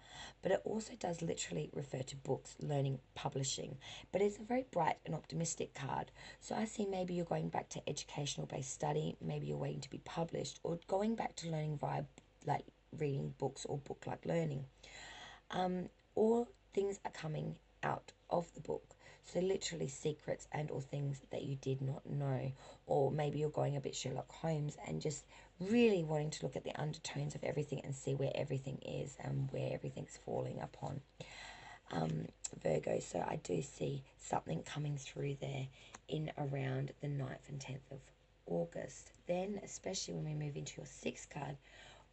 But it also does literally refer to books, learning, publishing. But it's a very bright and optimistic card. So I see maybe you're going back to educational based study, maybe you're waiting to be published, or going back to learning via like reading books or book like learning. Or things are coming out of the book. So literally secrets and or things that you did not know. Or maybe you're going a bit Sherlock Holmes and just really wanting to look at the undertones of everything and see where everything is and where everything's falling upon. Virgo, so I do see something coming through there in around the 9th and 10th of August. Then, especially when we move into your 6th card,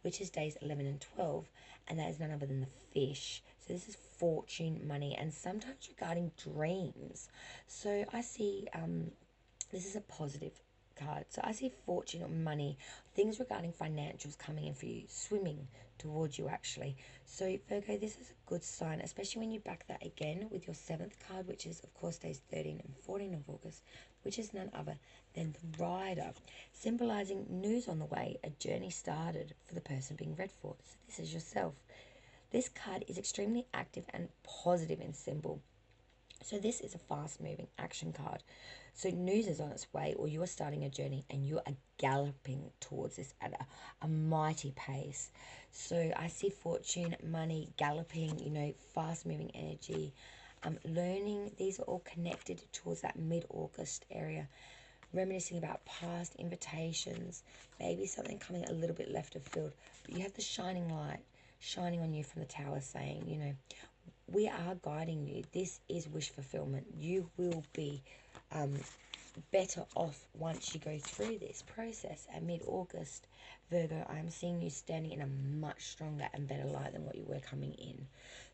which is days 11 and 12, and that is none other than the Fish. So this is fortune, money, and sometimes regarding dreams. So I see this is a positive card. So I see fortune or money, things regarding financials coming in for you, swimming towards you actually. So Virgo, this is a good sign, especially when you back that again with your 7th card, which is of course days 13 and 14 of August, which is none other than the Rider, symbolizing news on the way, a journey started for the person being read for. So this is yourself. This card is extremely active and positive in symbol. So this is a fast-moving action card. So news is on its way, or you are starting a journey and you are galloping towards this at a mighty pace. So I see fortune, money, galloping, you know, fast-moving energy, learning. These are all connected towards that mid-August area. Reminiscing about past invitations, maybe something coming a little bit left of field. But you have the shining light shining on you from the Tower saying, you know, we are guiding you. This is wish fulfillment. You will be better off once you go through this process. At mid-August, Virgo, I'm seeing you standing in a much stronger and better light than what you were coming in.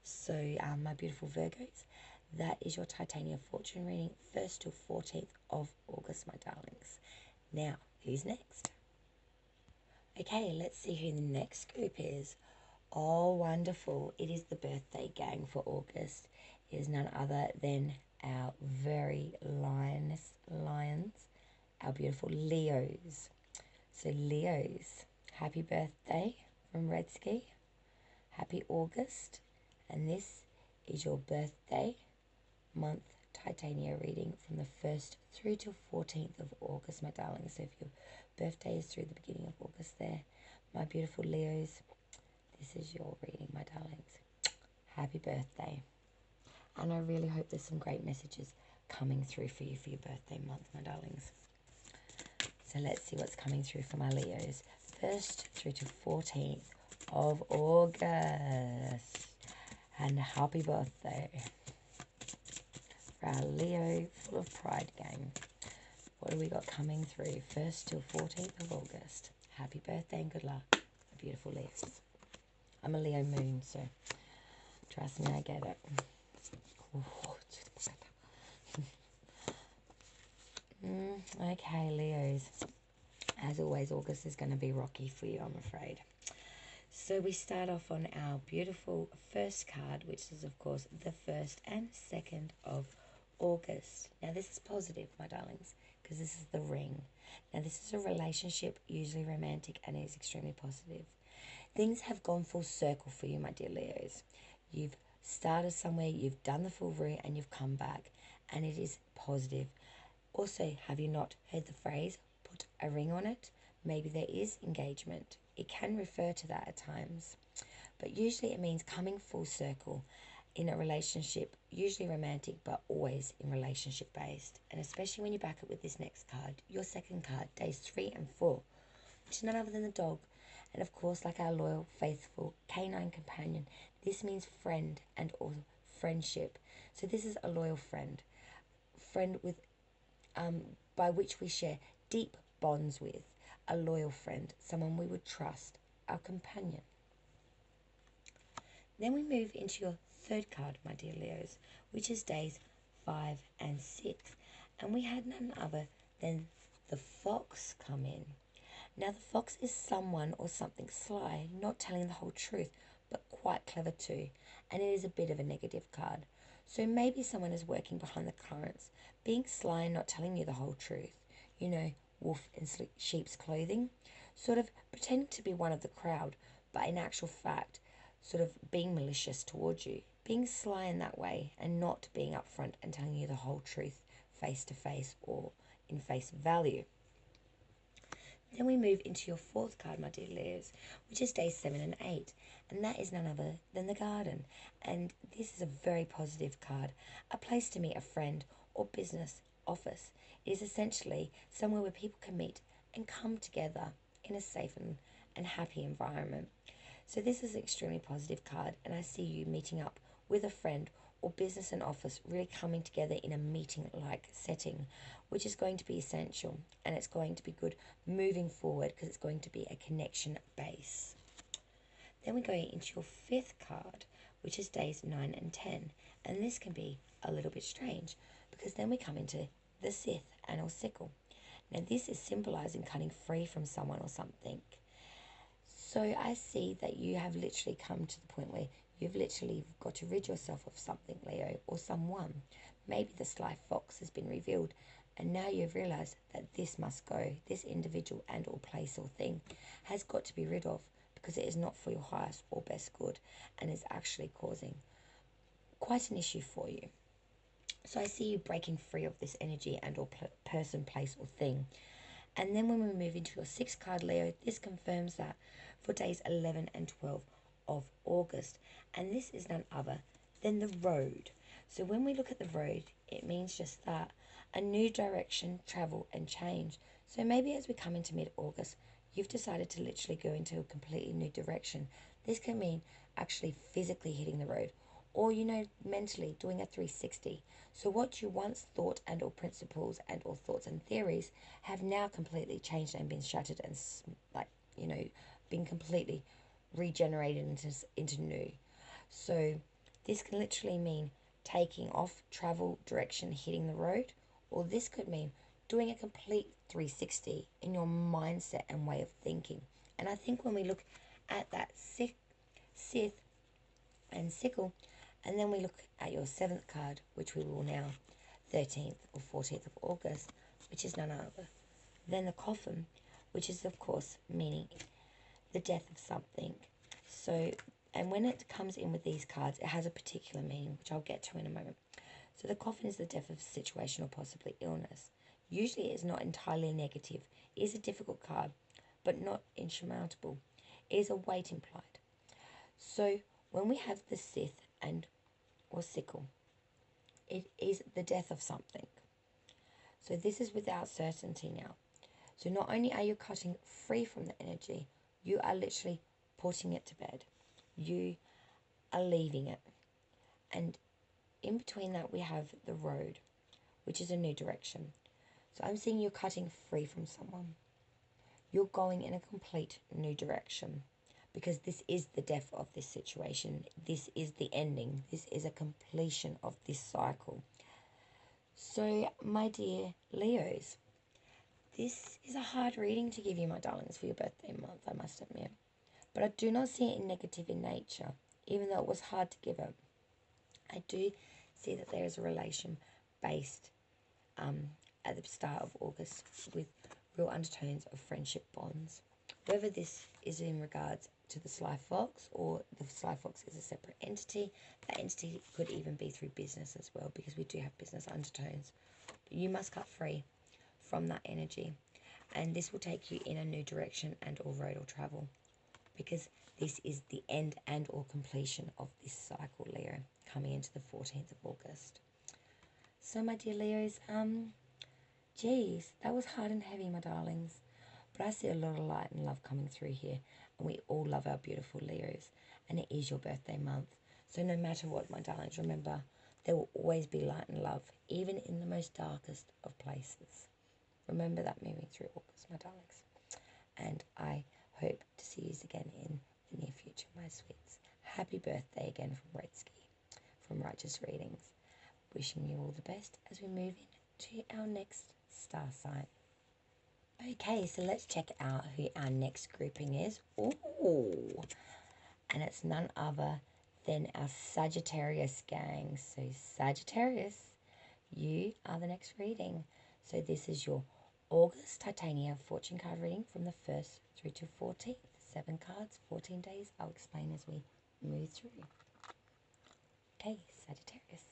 So, my beautiful Virgos, that is your Titania Fortune reading, 1st to 14th of August, my darlings. Now, who's next? Okay, let's see who the next group is. Oh, wonderful. It is the birthday gang for August. It is none other than our very lions, our beautiful Leos. So Leos, happy birthday from Redski. Happy August. And this is your birthday month Titania reading from the 1st through to 14th of August, my darlings. So if your birthday is through the beginning of August there, my beautiful Leos, this is your reading, my darlings. Happy birthday. And I really hope there's some great messages coming through for you for your birthday month, my darlings. So let's see what's coming through for my Leos. 1st through to 14th of August. And happy birthday. For our Leo full of pride gang. What do we got coming through? 1st till 14th of August. Happy birthday and good luck. A beautiful Leos. I'm a Leo moon, so trust me, I get it. Okay, Leos. As always, August is going to be rocky for you, I'm afraid. So we start off on our beautiful first card, which is, of course, the 1st and 2nd of August. Now, this is positive, my darlings. because this is the ring. Now, this is a relationship, usually romantic, and it is extremely positive. Things have gone full circle for you, my dear Leos. You've started somewhere, you've done the full route, and you've come back, and it is positive. Also, have you not heard the phrase, put a ring on it? Maybe there is engagement. It can refer to that at times. But usually it means coming full circle in a relationship, usually romantic, but always in relationship based. And especially when you back it with this next card, your second card, days 3 and 4, which is none other than the dog. And of course, like our loyal, faithful canine companion, this means friend and or friendship. So this is a loyal friend with, by which we share deep bonds with, a loyal friend, someone we would trust, our companion. Then we move into your third card, my dear Leos, which is days 5 and 6. And we had none other than the fox come in. Now, the fox is someone or something sly, not telling the whole truth, but quite clever too. And it is a bit of a negative card. So maybe someone is working behind the currents, being sly and not telling you the whole truth. You know, wolf in sheep's clothing. Sort of pretending to be one of the crowd, but in actual fact, sort of being malicious towards you, being sly in that way and not being upfront and telling you the whole truth face to face or in face value. Then we move into your fourth card, my dear Leos, which is days 7 and 8, and that is none other than the garden. And this is a very positive card, a place to meet a friend or business office. It is essentially somewhere where people can meet and come together in a safe and happy environment. So this is an extremely positive card, and I see you meeting up with a friend or business and office, really coming together in a meeting-like setting, which is going to be essential, and it's going to be good moving forward because it's going to be a connection base. Then we go into your fifth card, which is days 9 and 10, and this can be a little bit strange because then we come into the scythe and or sickle. Now this is symbolizing cutting free from someone or something. So I see that you have literally come to the point where you've literally got to rid yourself of something, Leo, or someone. Maybe the sly fox has been revealed, and now you've realized that this must go. This individual and or place or thing has got to be rid of because it is not for your highest or best good and is actually causing quite an issue for you. So I see you breaking free of this energy and or person, place or thing. And then when we move into your sixth card, Leo, this confirms that for days 11 and 12 of August. And this is none other than the road. So when we look at the road, it means just that, a new direction, travel and change. So maybe as we come into mid-August, you've decided to literally go into a completely new direction. This can mean actually physically hitting the road, or, you know, mentally doing a 360. So what you once thought and or principles and or thoughts and theories have now completely changed and been shattered and, like, you know, been completely regenerated into new. So this can literally mean taking off, travel, direction, hitting the road, or this could mean doing a complete 360 in your mindset and way of thinking. And I think when we look at that scythe and sickle, and then we look at your seventh card, which we will now, 13th or 14th of August, which is none other than the coffin, which is of course meaning the death of something. So, and when it comes in with these cards, it has a particular meaning, which I'll get to in a moment. So the coffin is the death of a situation or possibly illness. Usually it is not entirely negative. It is a difficult card, but not insurmountable. It is a weight implied. So when we have the scythe and or sickle, it is the death of something. So this is without certainty now. So not only are you cutting free from the energy, you are literally putting it to bed. You are leaving it. And in between that, we have the road, which is a new direction. So I'm seeing you're cutting free from someone. You're going in a complete new direction because this is the death of this situation. This is the ending. This is a completion of this cycle. So, my dear Leos, this is a hard reading to give you, my darlings, for your birthday month, I must admit. But I do not see it in negative in nature, even though it was hard to give it. I do see that there is a relation-based at the start of August with real undertones of friendship bonds. Whether this is in regards to the Sly Fox or the Sly Fox is a separate entity, that entity could even be through business as well, because we do have business undertones. But you must cut free from that energy, and this will take you in a new direction and or road or travel, because this is the end and or completion of this cycle, Leo, coming into the 14th of August. So my dear Leos, geez, that was hard and heavy, my darlings. But I see a lot of light and love coming through here. And we all love our beautiful Leos. And it is your birthday month. So no matter what, my darlings, remember, there will always be light and love, even in the most darkest of places. Remember that moving through August, my darlings. And I hope to see you again in the near future, my sweets. Happy birthday again from Redski, from Righteous Readings. Wishing you all the best as we move into our next star sign. Okay, so let's check out who our next grouping is. Ooh, and it's none other than our Sagittarius gang. So Sagittarius, you are the next reading. So this is your August Titania Fortune card reading from the 1st through to 14th. 7 cards, 14 days. I'll explain as we move through. Okay, Sagittarius.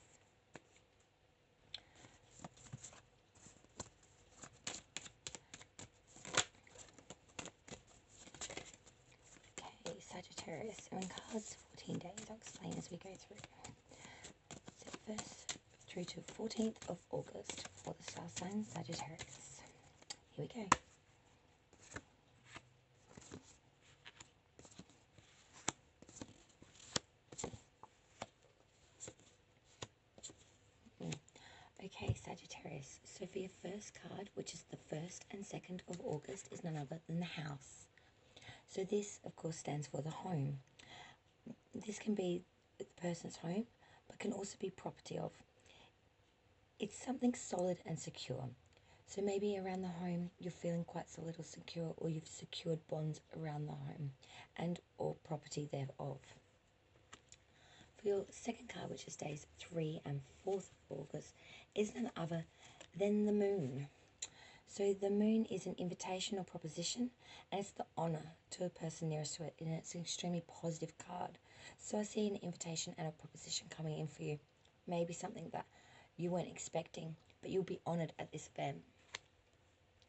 Okay, Sagittarius, 7 cards, 14 days. I'll explain as we go through. So 1st through to 14th of August for the star sign Sagittarius. Here we go. Okay, Sagittarius. So for your first card, which is the 1st and 2nd of August, is none other than the house. So this, of course, stands for the home. This can be the person's home, but can also be property of. It's something solid and secure. So maybe around the home, you're feeling quite solid or secure, or you've secured bonds around the home and or property thereof. For your second card, which is days 3 and 4th of August, is none other than the moon. So the moon is an invitation or proposition, and it's the honour to a person nearest to it, and it's an extremely positive card. So I see an invitation and a proposition coming in for you. Maybe something that you weren't expecting, but you'll be honoured at this event.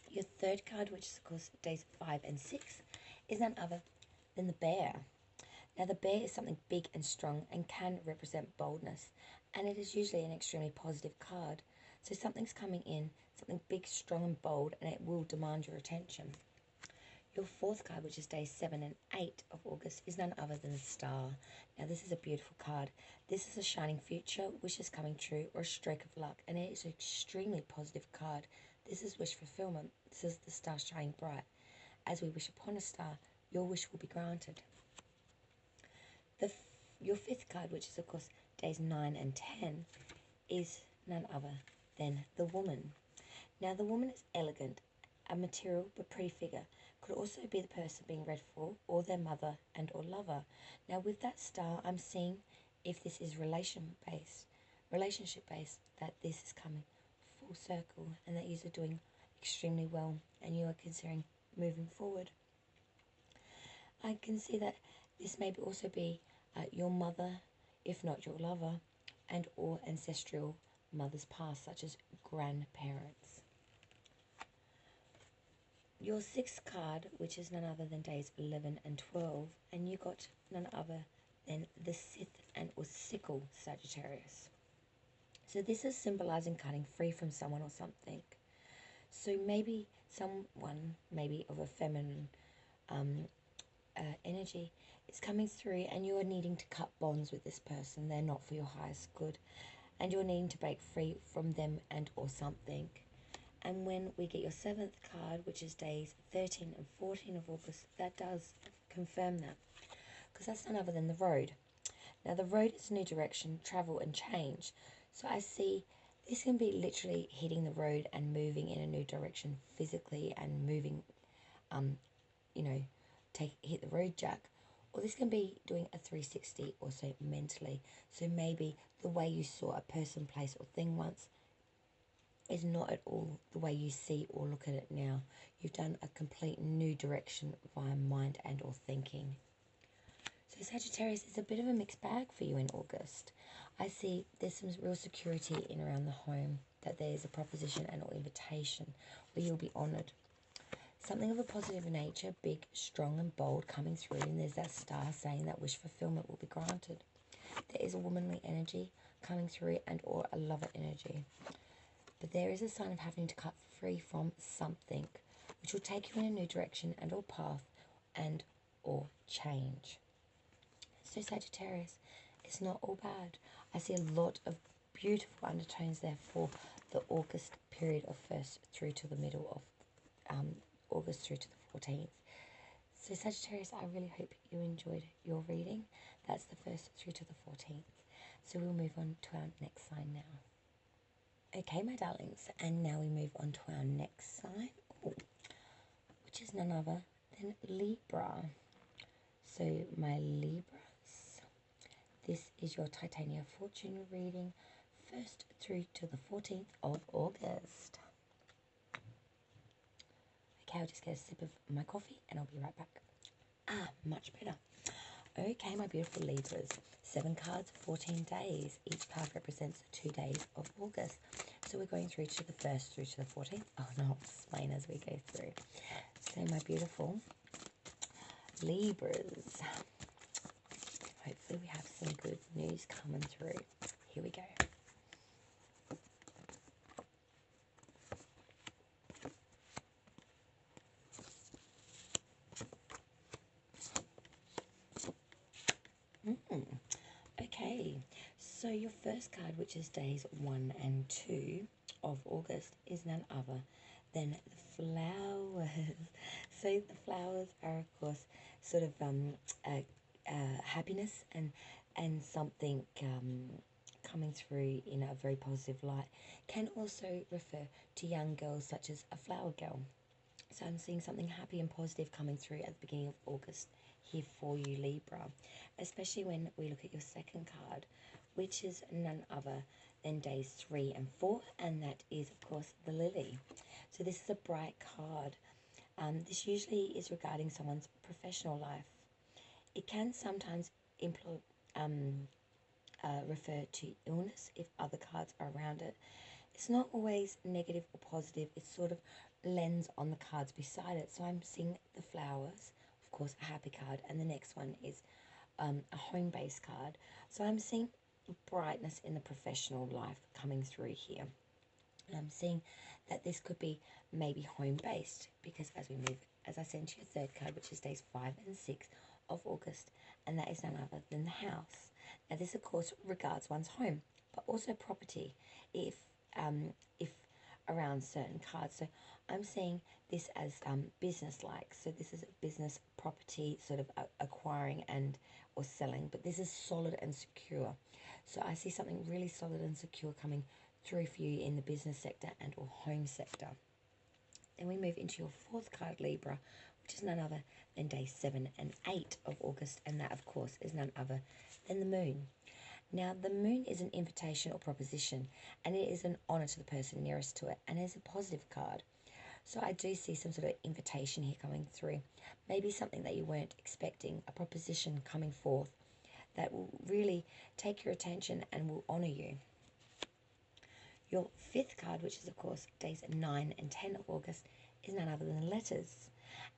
Your third card, which is of course days 5 and 6, is none other than the bear. Now the bear is something big and strong and can represent boldness, and it is usually an extremely positive card. So something's coming in, something big, strong and bold, and it will demand your attention. Your fourth card, which is days 7 and 8 of August, is none other than the star. Now this is a beautiful card. This is a shining future, wishes coming true, or a stroke of luck, and it is an extremely positive card. This is wish fulfillment. This is the star shining bright. As we wish upon a star, your wish will be granted. Your fifth card, which is of course days 9 and 10, is none other than the woman. Now the woman is elegant, a material but pretty figure. Could also be the person being read for, or their mother and or lover. Now with that star, I'm seeing if this is relationship based, that this is coming full circle and that you are doing extremely well and you are considering moving forward. I can see that this may also be your mother, if not your lover, and or ancestral mothers past, such as grandparents. Your sixth card, which is none other than days 11 and 12, and you got none other than the scythe and or sickle, Sagittarius. So this is symbolizing cutting free from someone or something. So maybe someone, maybe of a feminine energy, is coming through and you are needing to cut bonds with this person. They're not for your highest good, and you're needing to break free from them and or something. And when we get your seventh card, which is days 13 and 14 of August, that does confirm that, because that's none other than the road. Now the road is a new direction, travel and change. So I see this can be literally hitting the road and moving in a new direction physically and moving, hit the road jack. Or this can be doing a 360 also mentally. So maybe the way you saw a person, place or thing once, is not at all the way you see or look at it now. You've done a complete new direction via mind and or thinking. So Sagittarius, is a bit of a mixed bag for you in August. I see there's some real security in around the home, that there's a proposition and or invitation where you'll be honoured. Something of a positive nature, big, strong and bold coming through, and there's that star saying that wish fulfillment will be granted. There is a womanly energy coming through and or a lover energy. But there is a sign of having to cut free from something which will take you in a new direction and or path and or change. So Sagittarius, it's not all bad. I see a lot of beautiful undertones there for the August period of 1st through to the middle of August through to the 14th. So Sagittarius, I really hope you enjoyed your reading. That's the 1st through to the 14th. So we'll move on to our next sign now. Okay, my darlings, and now we move on to our next sign, which is none other than Libra. So my Libras, this is your Titania Fortune reading, 1st through to the 14th of August. Okay, I'll just get a sip of my coffee and I'll be right back. Much better. Okay, my beautiful Libras, 7 cards, 14 days. Each card represents 2 days of August. So we're going through to the 1st through to the 14th. Oh no, I'll explain as we go through. So my beautiful Libras, hopefully we have some good news coming through. Here we go. Okay, so your first card, which is days 1 and 2 of August, is none other than the flowers. So the flowers are, of course, sort of happiness and something coming through in a very positive light. Can also refer to young girls, such as a flower girl. So I'm seeing something happy and positive coming through at the beginning of August here for you, Libra, especially when we look at your second card, which is none other than days 3 and 4, and that is, of course, the Lily. So this is a bright card. This usually is regarding someone's professional life. It can sometimes refer to illness if other cards are around it. It's not always negative or positive. It's sort of lens on the cards beside it. So I'm seeing the flowers, of course, a happy card, and the next one is a home-based card. So I'm seeing brightness in the professional life coming through here. And I'm seeing that this could be maybe home-based, because as I said to your third card, which is days 5 and 6 of August, and that is none other than the house. Now this, of course, regards one's home, but also property, if around certain cards. So I'm seeing this as business-like. So this is a business property, sort of acquiring and or selling, but this is solid and secure. So I see something really solid and secure coming through for you in the business sector and or home sector. Then we move into your fourth card, Libra, which is none other than days 7 and 8 of August, and that, of course, is none other than the moon. Now, the moon is an invitation or proposition, and it is an honour to the person nearest to it, and it's a positive card. So I do see some sort of invitation here coming through. Maybe something that you weren't expecting, a proposition coming forth that will really take your attention and will honour you. Your fifth card, which is, of course, days 9 and 10 of August, is none other than letters.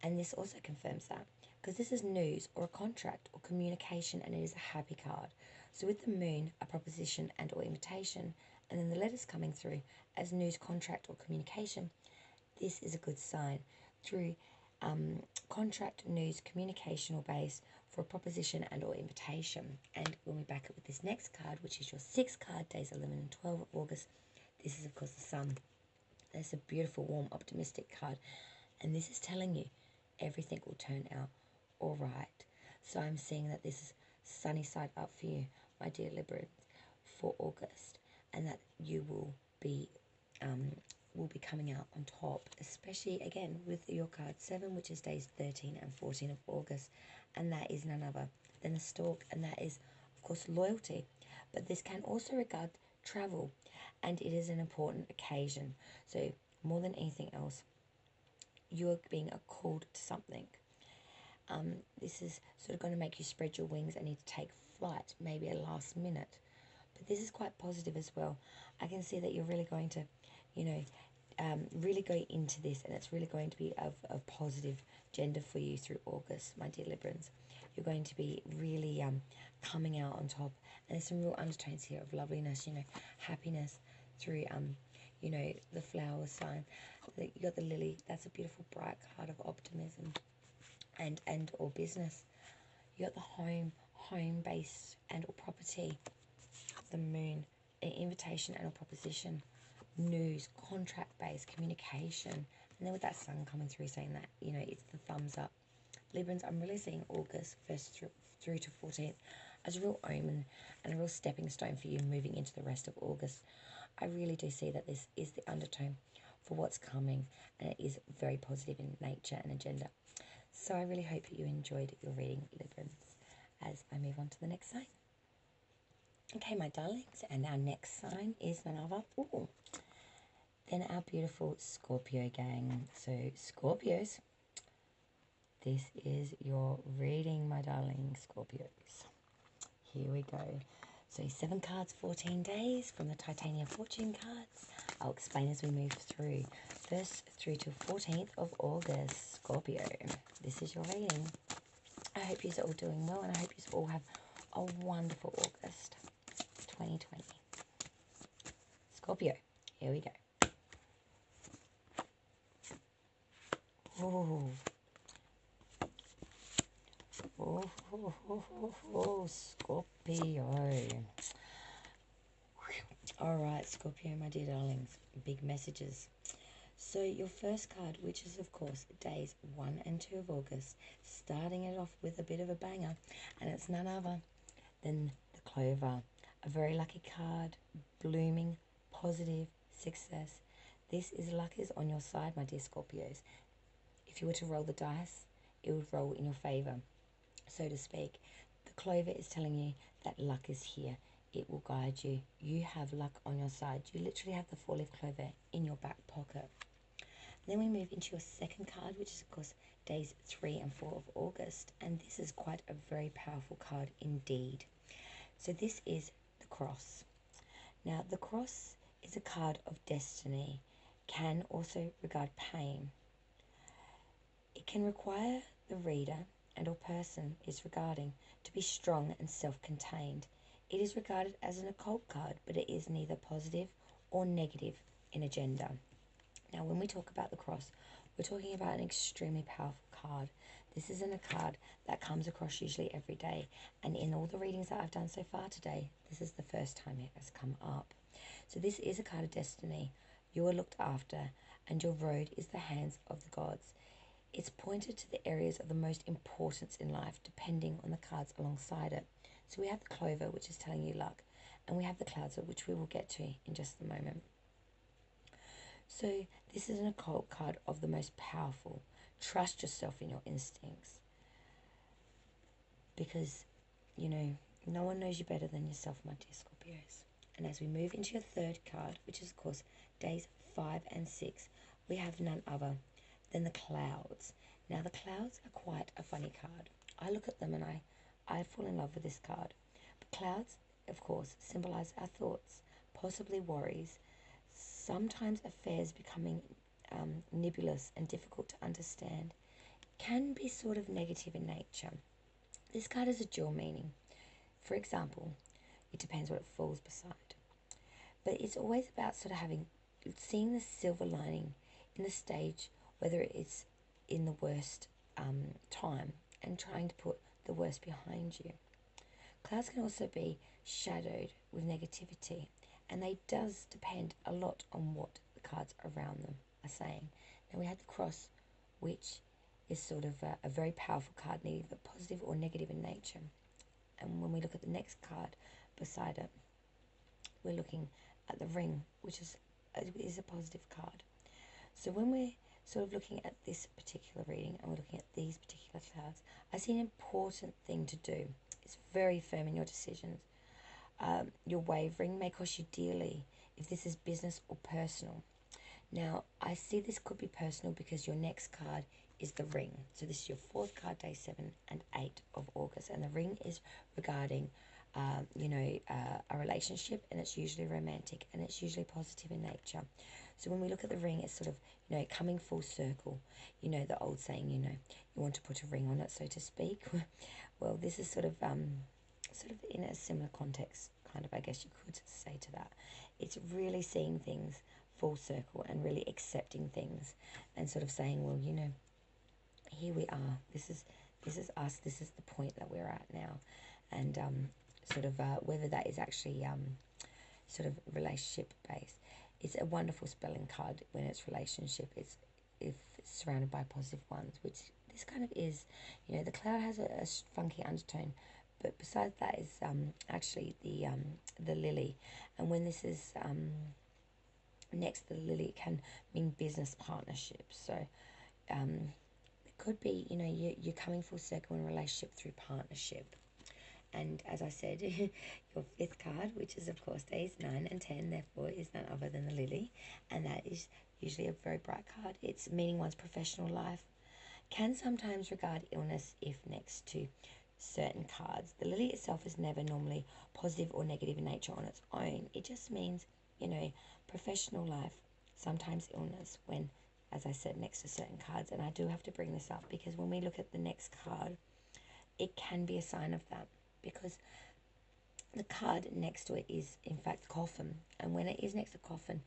And this also confirms that, because this is news or a contract or communication, and it is a happy card. So with the moon, a proposition and or invitation, and then the letters coming through as news, contract or communication, this is a good sign. Through contract, news, communication or base for a proposition and or invitation. And when we back up with this next card, which is your sixth card, days 11 and 12 of August, this is, of course, the sun. That's a beautiful, warm, optimistic card. And this is telling you everything will turn out all right. So I'm seeing that this is sunny side up for you, my dear Libra, for August, and that you will be coming out on top, especially again with your card 7, which is days 13 and 14 of August, and that is none other than the stork, and that is, of course, loyalty. But this can also regard travel, and it is an important occasion. So more than anything else, you're being called to something. This is sort of going to make you spread your wings and need to take flight, maybe at last minute. But this is quite positive as well. I can see that you're really going to, really go into this, and it's really going to be of positive gender for you through August, my dear Librans. You're going to be really coming out on top, and there's some real undertones here of loveliness, happiness through, the flower sign. You got the lily. That's a beautiful, bright card of optimism and or business. You got the home-based and or property. The moon, an invitation and a proposition, news, contract-based communication, and then with that sun coming through saying that, it's the thumbs up. Librans, I'm really seeing August 1st through to 14th as a real omen and a real stepping stone for you moving into the rest of August. I really do see that this is the undertone for what's coming, and it is very positive in nature and agenda. So I really hope that you enjoyed your reading, Librans, as I move on to the next sign. Okay, my darlings, and our next sign is none other than our beautiful Scorpio gang. So Scorpios, this is your reading, my darling Scorpios. Here we go. So 7 cards, 14 days from the Titania Fortune cards. I'll explain as we move through. 1st through to 14th of August, Scorpio. This is your reading. I hope you're all doing well, and I hope you all have a wonderful August 2020. Scorpio, here we go. Scorpio. All right, Scorpio, my dear darlings, big messages. So your first card, which is, of course, days 1 and 2 of August, starting it off with a bit of a banger, and it's none other than the Clover. A very lucky card, blooming, positive, success. This is luck is on your side, my dear Scorpios. If you were to roll the dice, it would roll in your favour, so to speak. The Clover is telling you that luck is here. It will guide you. You have luck on your side. You literally have the 4-leaf clover in your back pocket. Then we move into your second card, which is, of course, days 3 and 4 of August. And this is quite a very powerful card indeed. So this is the Cross. Now, the Cross is a card of destiny, can also regard pain. It can require the reader and or person is regarding to be strong and self-contained. It is regarded as an occult card, but it is neither positive or negative in agenda. Now, when we talk about the Cross, we're talking about an extremely powerful card. This isn't a card that comes across usually every day, and in all the readings that I've done so far today, this is the first time it has come up. So this is a card of destiny. You are looked after, and your road is the hands of the gods. It's pointed to the areas of the most importance in life, depending on the cards alongside it. So we have the Clover, which is telling you luck, and we have the Clouds, which we will get to in just a moment. So this is an occult card of the most powerful. Trust yourself in your instincts, because, no one knows you better than yourself, my dear Scorpios. And as we move into your third card, which is, of course, days 5 and 6, we have none other than the Clouds. Now, the Clouds are quite a funny card. I look at them and I fall in love with this card. But clouds, of course, symbolize our thoughts, possibly worries, sometimes affairs becoming nebulous and difficult to understand, can be sort of negative in nature. This card has a dual meaning. For example, it depends what it falls beside. But it's always about sort of seeing the silver lining in the stage, whether it's in the worst time, and trying to put the worst behind you. Clouds can also be shadowed with negativity, and they does depend a lot on what the cards around them are saying. Now we have the Cross, which is sort of a very powerful card, neither positive or negative in nature. And when we look at the next card beside it, we're looking at the Ring, which is a positive card. So when we're sort of looking at this particular reading and we're looking at these particular clouds, I see an important thing to do. It's very firm in your decisions. Your wavering may cost you dearly if this is business or personal. Now, I see this could be personal because your next card is the ring. So this is your fourth card, day 7 and 8 of August. And the ring is regarding, a relationship, and it's usually romantic, and it's usually positive in nature. So when we look at the ring, it's sort of, coming full circle. The old saying, you want to put a ring on it, so to speak. Well, this is sort of in a similar context, kind of, I guess you could say to that. It's really seeing things full circle and really accepting things and sort of saying, well, here we are. This is us. This is the point that we're at now. And whether that is actually sort of relationship based. It's a wonderful spelling card when it's relationship. If it's surrounded by positive ones, which this kind of is. The cloud has a funky undertone, but besides that is actually the lily. And when this is next to the lily, it can mean business partnerships. So it could be, you're coming full circle in a relationship through partnership. And as I said, your fifth card, which is of course days 9 and 10, therefore is none other than the lily. And that is usually a very bright card. It's meaning one's professional life. Can sometimes regard illness if next to certain cards. The lily itself is never normally positive or negative in nature on its own. It just means, professional life, sometimes illness when, as I said, next to certain cards. And I do have to bring this up because when we look at the next card, it can be a sign of that, because the card next to it is in fact coffin. And when it is next to coffin,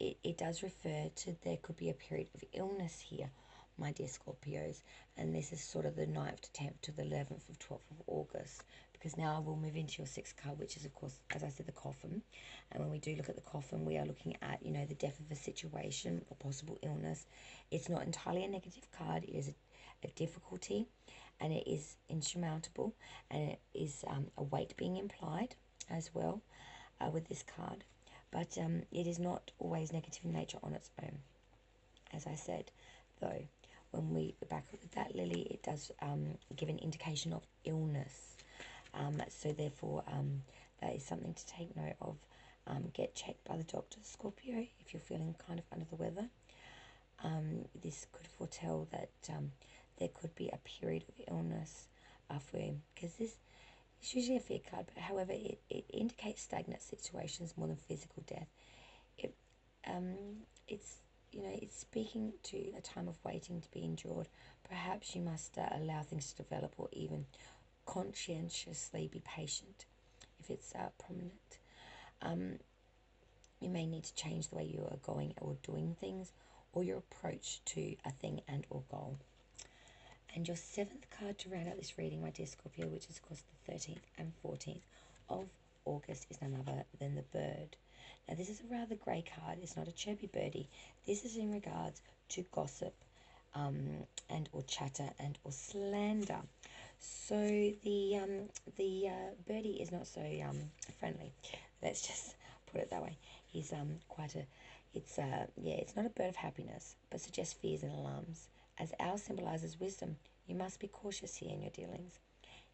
it does refer to, there could be a period of illness here, my dear Scorpios. And this is sort of the 9th to 10th to the 11th of 12th of August, because now we'll move into your 6th card, which is of course, as I said, the coffin. And when we do look at the coffin, we are looking at, the death of a situation or possible illness. It's not entirely a negative card. It is a difficulty, and it is insurmountable, and it is a weight being implied as well with this card. But it is not always negative in nature on its own. As I said, though, when we back with that lily, it does give an indication of illness. So therefore, that is something to take note of. Get checked by the doctor, Scorpio, if you're feeling kind of under the weather. This could foretell that there could be a period of illness for him, because this is usually a fear card, but however, it indicates stagnant situations more than physical death. It's speaking to a time of waiting to be endured. Perhaps you must allow things to develop, or even conscientiously be patient if it's prominent. You may need to change the way you are going or doing things, or your approach to a thing and or goal. And your 7th card to round out this reading, my dear Scorpio, which is of course the 13th and 14th of August, is none other than the bird. Now this is a rather grey card. It's not a chirpy birdie. This is in regards to gossip and or chatter and or slander. So the birdie is not so friendly. Let's just put it that way. He's it's not a bird of happiness, but suggests fears and alarms. As owl symbolizes wisdom, you must be cautious here in your dealings.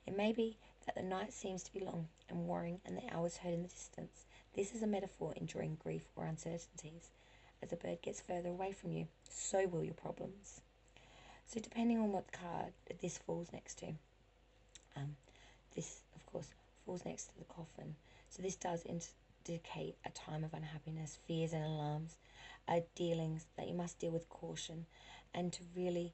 It may be that the night seems to be long and worrying, and the hours heard in the distance. This is a metaphor enduring grief or uncertainties. As the bird gets further away from you, so will your problems. So depending on what card this falls next to, this of course falls next to the coffin. So this does indicate a time of unhappiness, fears and alarms, dealings that you must deal with caution, and to really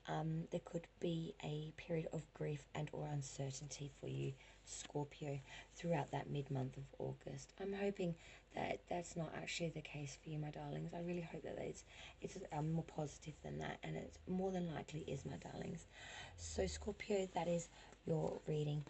there could be a period of grief and or uncertainty for you, Scorpio, throughout that mid-month of August. I'm hoping that that's not actually the case for you, my darlings. I really hope that it's more positive than that, and it more than likely is, my darlings. So Scorpio, that is your reading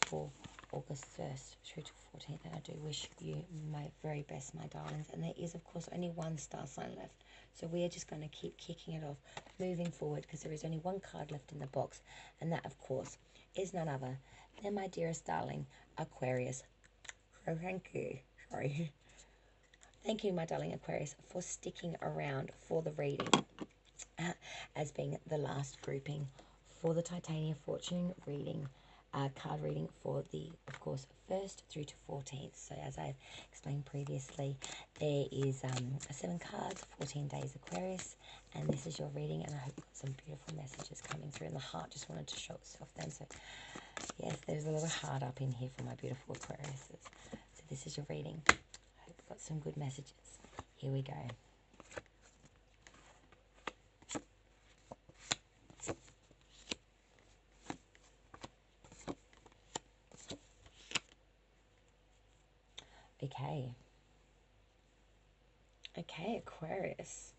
for August 1st through to 14th, and I do wish you my very best, my darlings. And there is of course only one star sign left, so we are just going to keep kicking it off, moving forward, because there is only one card left in the box, and that of course is none other than my dearest darling Aquarius. So thank you, my darling Aquarius, for sticking around for the reading, as being the last grouping for the Titania Fortune reading card reading for the, of course, 1st through to 14th. So as I've explained previously, there is 7 cards, 14 days Aquarius, and this is your reading, and I hope you've got some beautiful messages coming through, and the heart just wanted to show itself then. So yes, there's a little heart up in here for my beautiful Aquariuses. So this is your reading. I hope you've got some good messages. Here we go. Okay, Aquarius.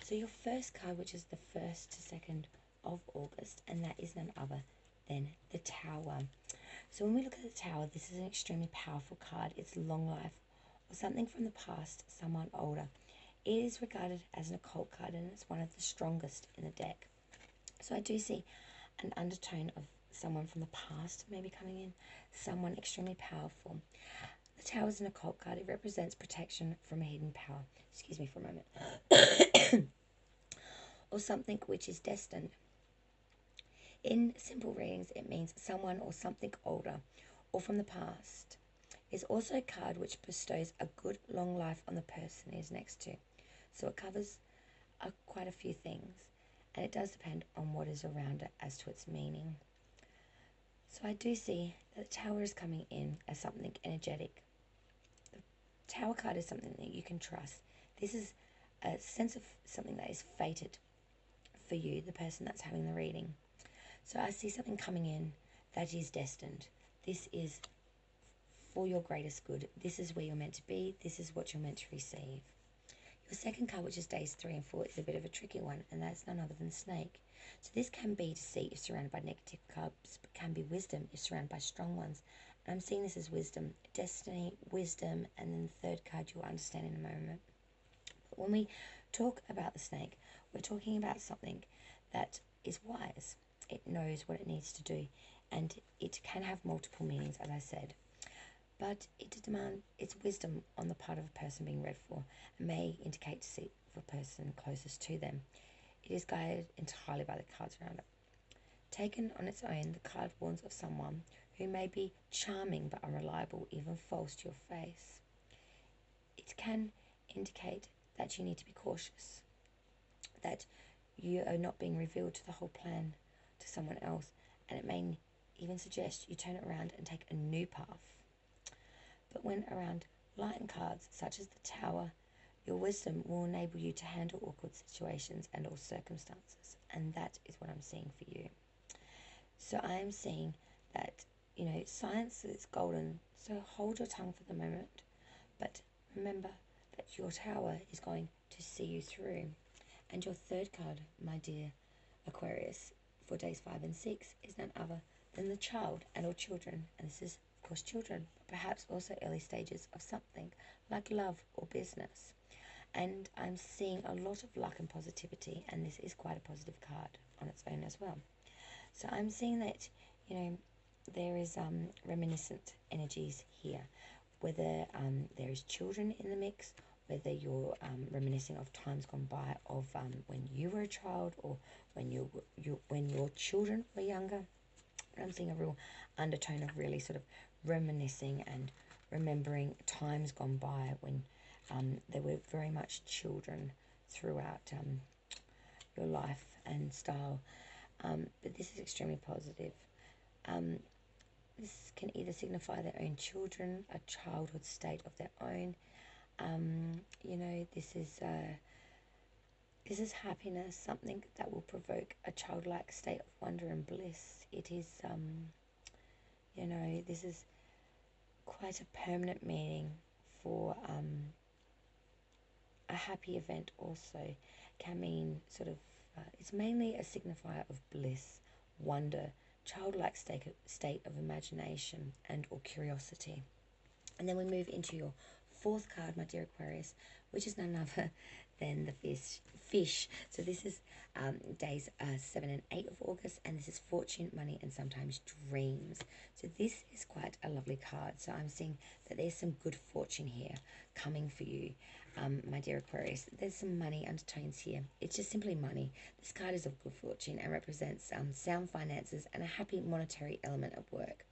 So your first card, which is the 1st to 2nd of August, and that is none other than the Tower. So when we look at the Tower, this is an extremely powerful card. It's long life or something from the past, someone older. It is regarded as an occult card, and it's one of the strongest in the deck. So I do see an undertone of someone from the past maybe coming in, someone extremely powerful. The Tower is an occult card. It represents protection from a hidden power. Excuse me for a moment. Or something which is destined. In simple readings, it means someone or something older or from the past. It's also a card which bestows a good long life on the person it is next to. So it covers quite a few things, and it does depend on what is around it as to its meaning. So I do see that the Tower is coming in as something energetic. The Tower card is something that you can trust. This is a sense of something that is fated for you, the person that's having the reading. So I see something coming in that is destined. This is for your greatest good. This is where you're meant to be. This is what you're meant to receive. Your second card, which is days 3 and 4, is a bit of a tricky one, and that's none other than Snake. So this can be deceit if surrounded by negative cards, but can be wisdom if surrounded by strong ones. And I'm seeing this as wisdom, destiny, wisdom, and then the third card you'll understand in a moment. But when we talk about the Snake, we're talking about something that is wise. It knows what it needs to do, and it can have multiple meanings, as I said. But it's wisdom on the part of a person being read for, and may indicate deceit for a person closest to them. It is guided entirely by the cards around it. Taken on its own, the card warns of someone who may be charming but unreliable, even false to your face. It can indicate that you need to be cautious, that you are not being revealed to the whole plan to someone else, and it may even suggest you turn it around and take a new path. But when around light cards such as the Tower, your wisdom will enable you to handle awkward situations and all circumstances, and that is what I'm seeing for you. So I am seeing that, science is golden, so hold your tongue for the moment, but remember that your Tower is going to see you through. And your third card, my dear Aquarius, for days 5 and 6 is none other than the child and or children, and this is of course children, but perhaps also early stages of something like love or business. And I'm seeing a lot of luck and positivity, and this is quite a positive card on its own as well. So I'm seeing that, there is reminiscent energies here, whether there is children in the mix, whether you're reminiscing of times gone by of when you were a child, or when your children were younger. But I'm seeing a real undertone of really sort of reminiscing and remembering times gone by when there were very much children throughout your life and style. But this is extremely positive. This can either signify their own children, a childhood state of their own. This is happiness, something that will provoke a childlike state of wonder and bliss. It is, this is quite a permanent meaning for a happy event also. Can mean sort of, it's mainly a signifier of bliss, wonder, childlike state of imagination and or curiosity. And then we move into your fourth card, my dear Aquarius, which is none other then the fish. So this is days 7 and 8 of August, and this is fortune, money, and sometimes dreams. So this is quite a lovely card. So I'm seeing that there's some good fortune here coming for you, my dear Aquarius. There's some money undertones here. It's just simply money. This card is of good fortune and represents sound finances and a happy monetary element at work.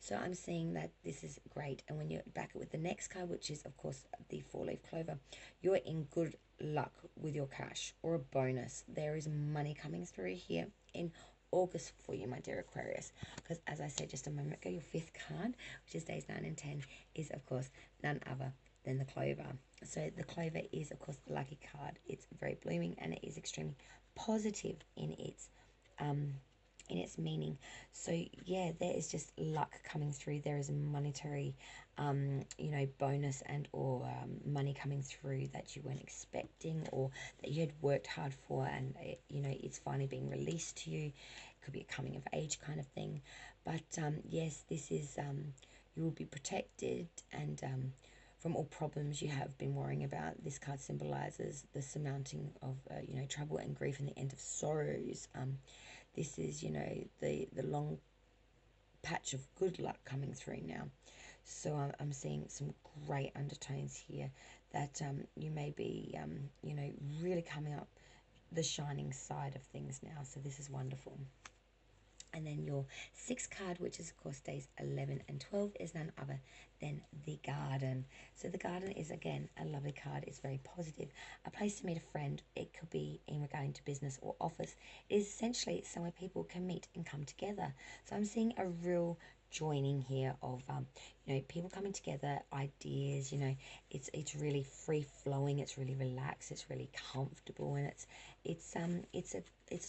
So I'm seeing that this is great. And when you back it with the next card, which is, of course, the 4-leaf clover, you're in good luck with your cash or a bonus. There is money coming through here in August for you, my dear Aquarius. Because as I said just a moment ago, your 5th card, which is days 9 and 10, is, of course, none other than the clover. So the clover is, of course, the lucky card. It's very blooming and it is extremely positive in its meaning. So yeah, there is just luck coming through. There is a monetary bonus and or money coming through that you weren't expecting, or that you had worked hard for, and it's finally being released to you. It could be a coming of age kind of thing. But yes, this is you will be protected and from all problems you have been worrying about. This card symbolizes the surmounting of trouble and grief and the end of sorrows. This is, the long patch of good luck coming through now. So I'm seeing some great undertones here that you may be, really coming up the shining side of things now. So this is wonderful. And then your 6th card, which is, of course, days 11 and 12, is none other than the Garden. So the Garden is, again, a lovely card. It's very positive. A place to meet a friend. It could be in regarding to business or office. It is essentially somewhere people can meet and come together. So I'm seeing a real joining here of people coming together, ideas. It's really free flowing, it's really relaxed, it's really comfortable, and it's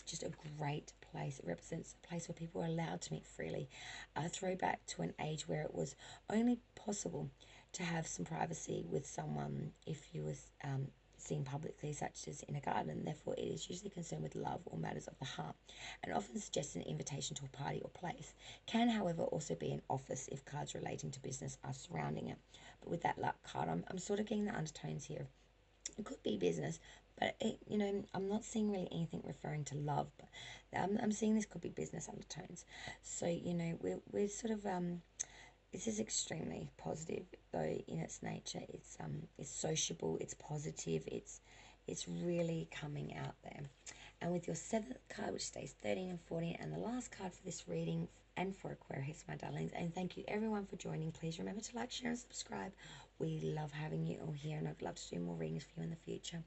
just a great place. It represents a place where people are allowed to meet freely. A throwback to an age where it was only possible to have some privacy with someone if you was seen publicly, such as in a garden. Therefore, it is usually concerned with love or matters of the heart, and often suggests an invitation to a party or place. Can, however, also be an office if cards relating to business are surrounding it. But with that luck card, I'm sort of getting the undertones here. It could be business, but I'm not seeing really anything referring to love. But I'm seeing this could be business undertones. So we're sort of this is extremely positive, though in its nature. It's sociable, it's positive, it's really coming out there. And with your 7th card, which stays 13 and 14, and the last card for this reading and for Aquarius, my darlings. And thank you everyone for joining. Please remember to like, share, and subscribe. We love having you all here, and I'd love to do more readings for you in the future.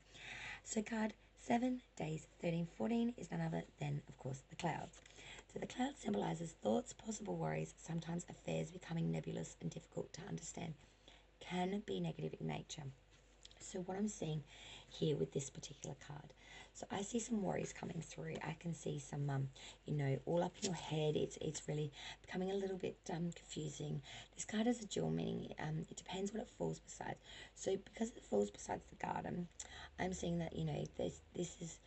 So card 7, days 13, 14 is none other than, of course, the clouds. So the cloud symbolizes thoughts, possible worries, sometimes affairs becoming nebulous and difficult to understand, can be negative in nature. So what I'm seeing here with this particular card, so I see some worries coming through. I can see some, all up in your head. It's really becoming a little bit confusing. This card has a dual meaning. It depends what it falls beside. So because it falls beside the Garden, I'm seeing that, this is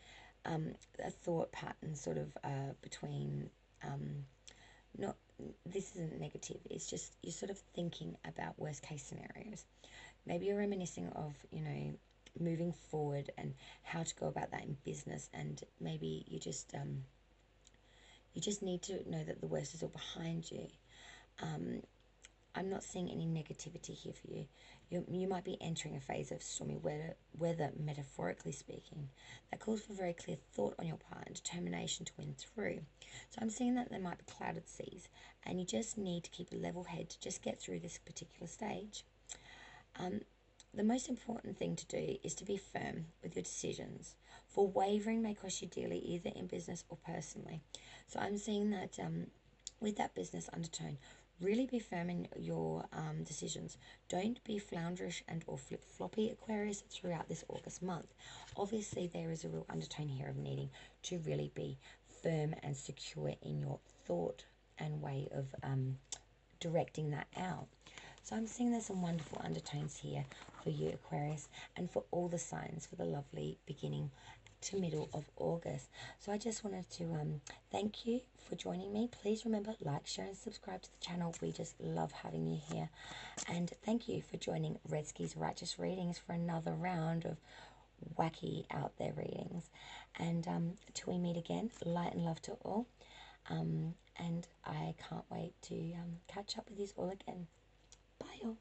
a thought pattern sort of between, this isn't negative. It's just you're sort of thinking about worst case scenarios. Maybe you're reminiscing of, moving forward and how to go about that in business, and maybe you just need to know that the worst is all behind you. I'm not seeing any negativity here for you. You might be entering a phase of stormy weather, metaphorically speaking, that calls for very clear thought on your part and determination to win through. So I'm seeing that there might be clouded seas, and you just need to keep a level head to just get through this particular stage. The most important thing to do is to be firm with your decisions, for wavering may cost you dearly, either in business or personally. So I'm seeing that with that business undertone, really be firm in your decisions. Don't be flounderish and or flip-floppy, Aquarius, throughout this August month. Obviously, there is a real undertone here of needing to really be firm and secure in your thought and way of directing that out. So I'm seeing there's some wonderful undertones here for you, Aquarius, and for all the signs for the lovely beginning to middle of August. So I just wanted to thank you for joining me. Please remember, like, share, and subscribe to the channel. We just love having you here. And thank you for joining Redski's Righteous Readings for another round of wacky out there readings. And till we meet again, light and love to all. And I can't wait to catch up with you all again. Bye all.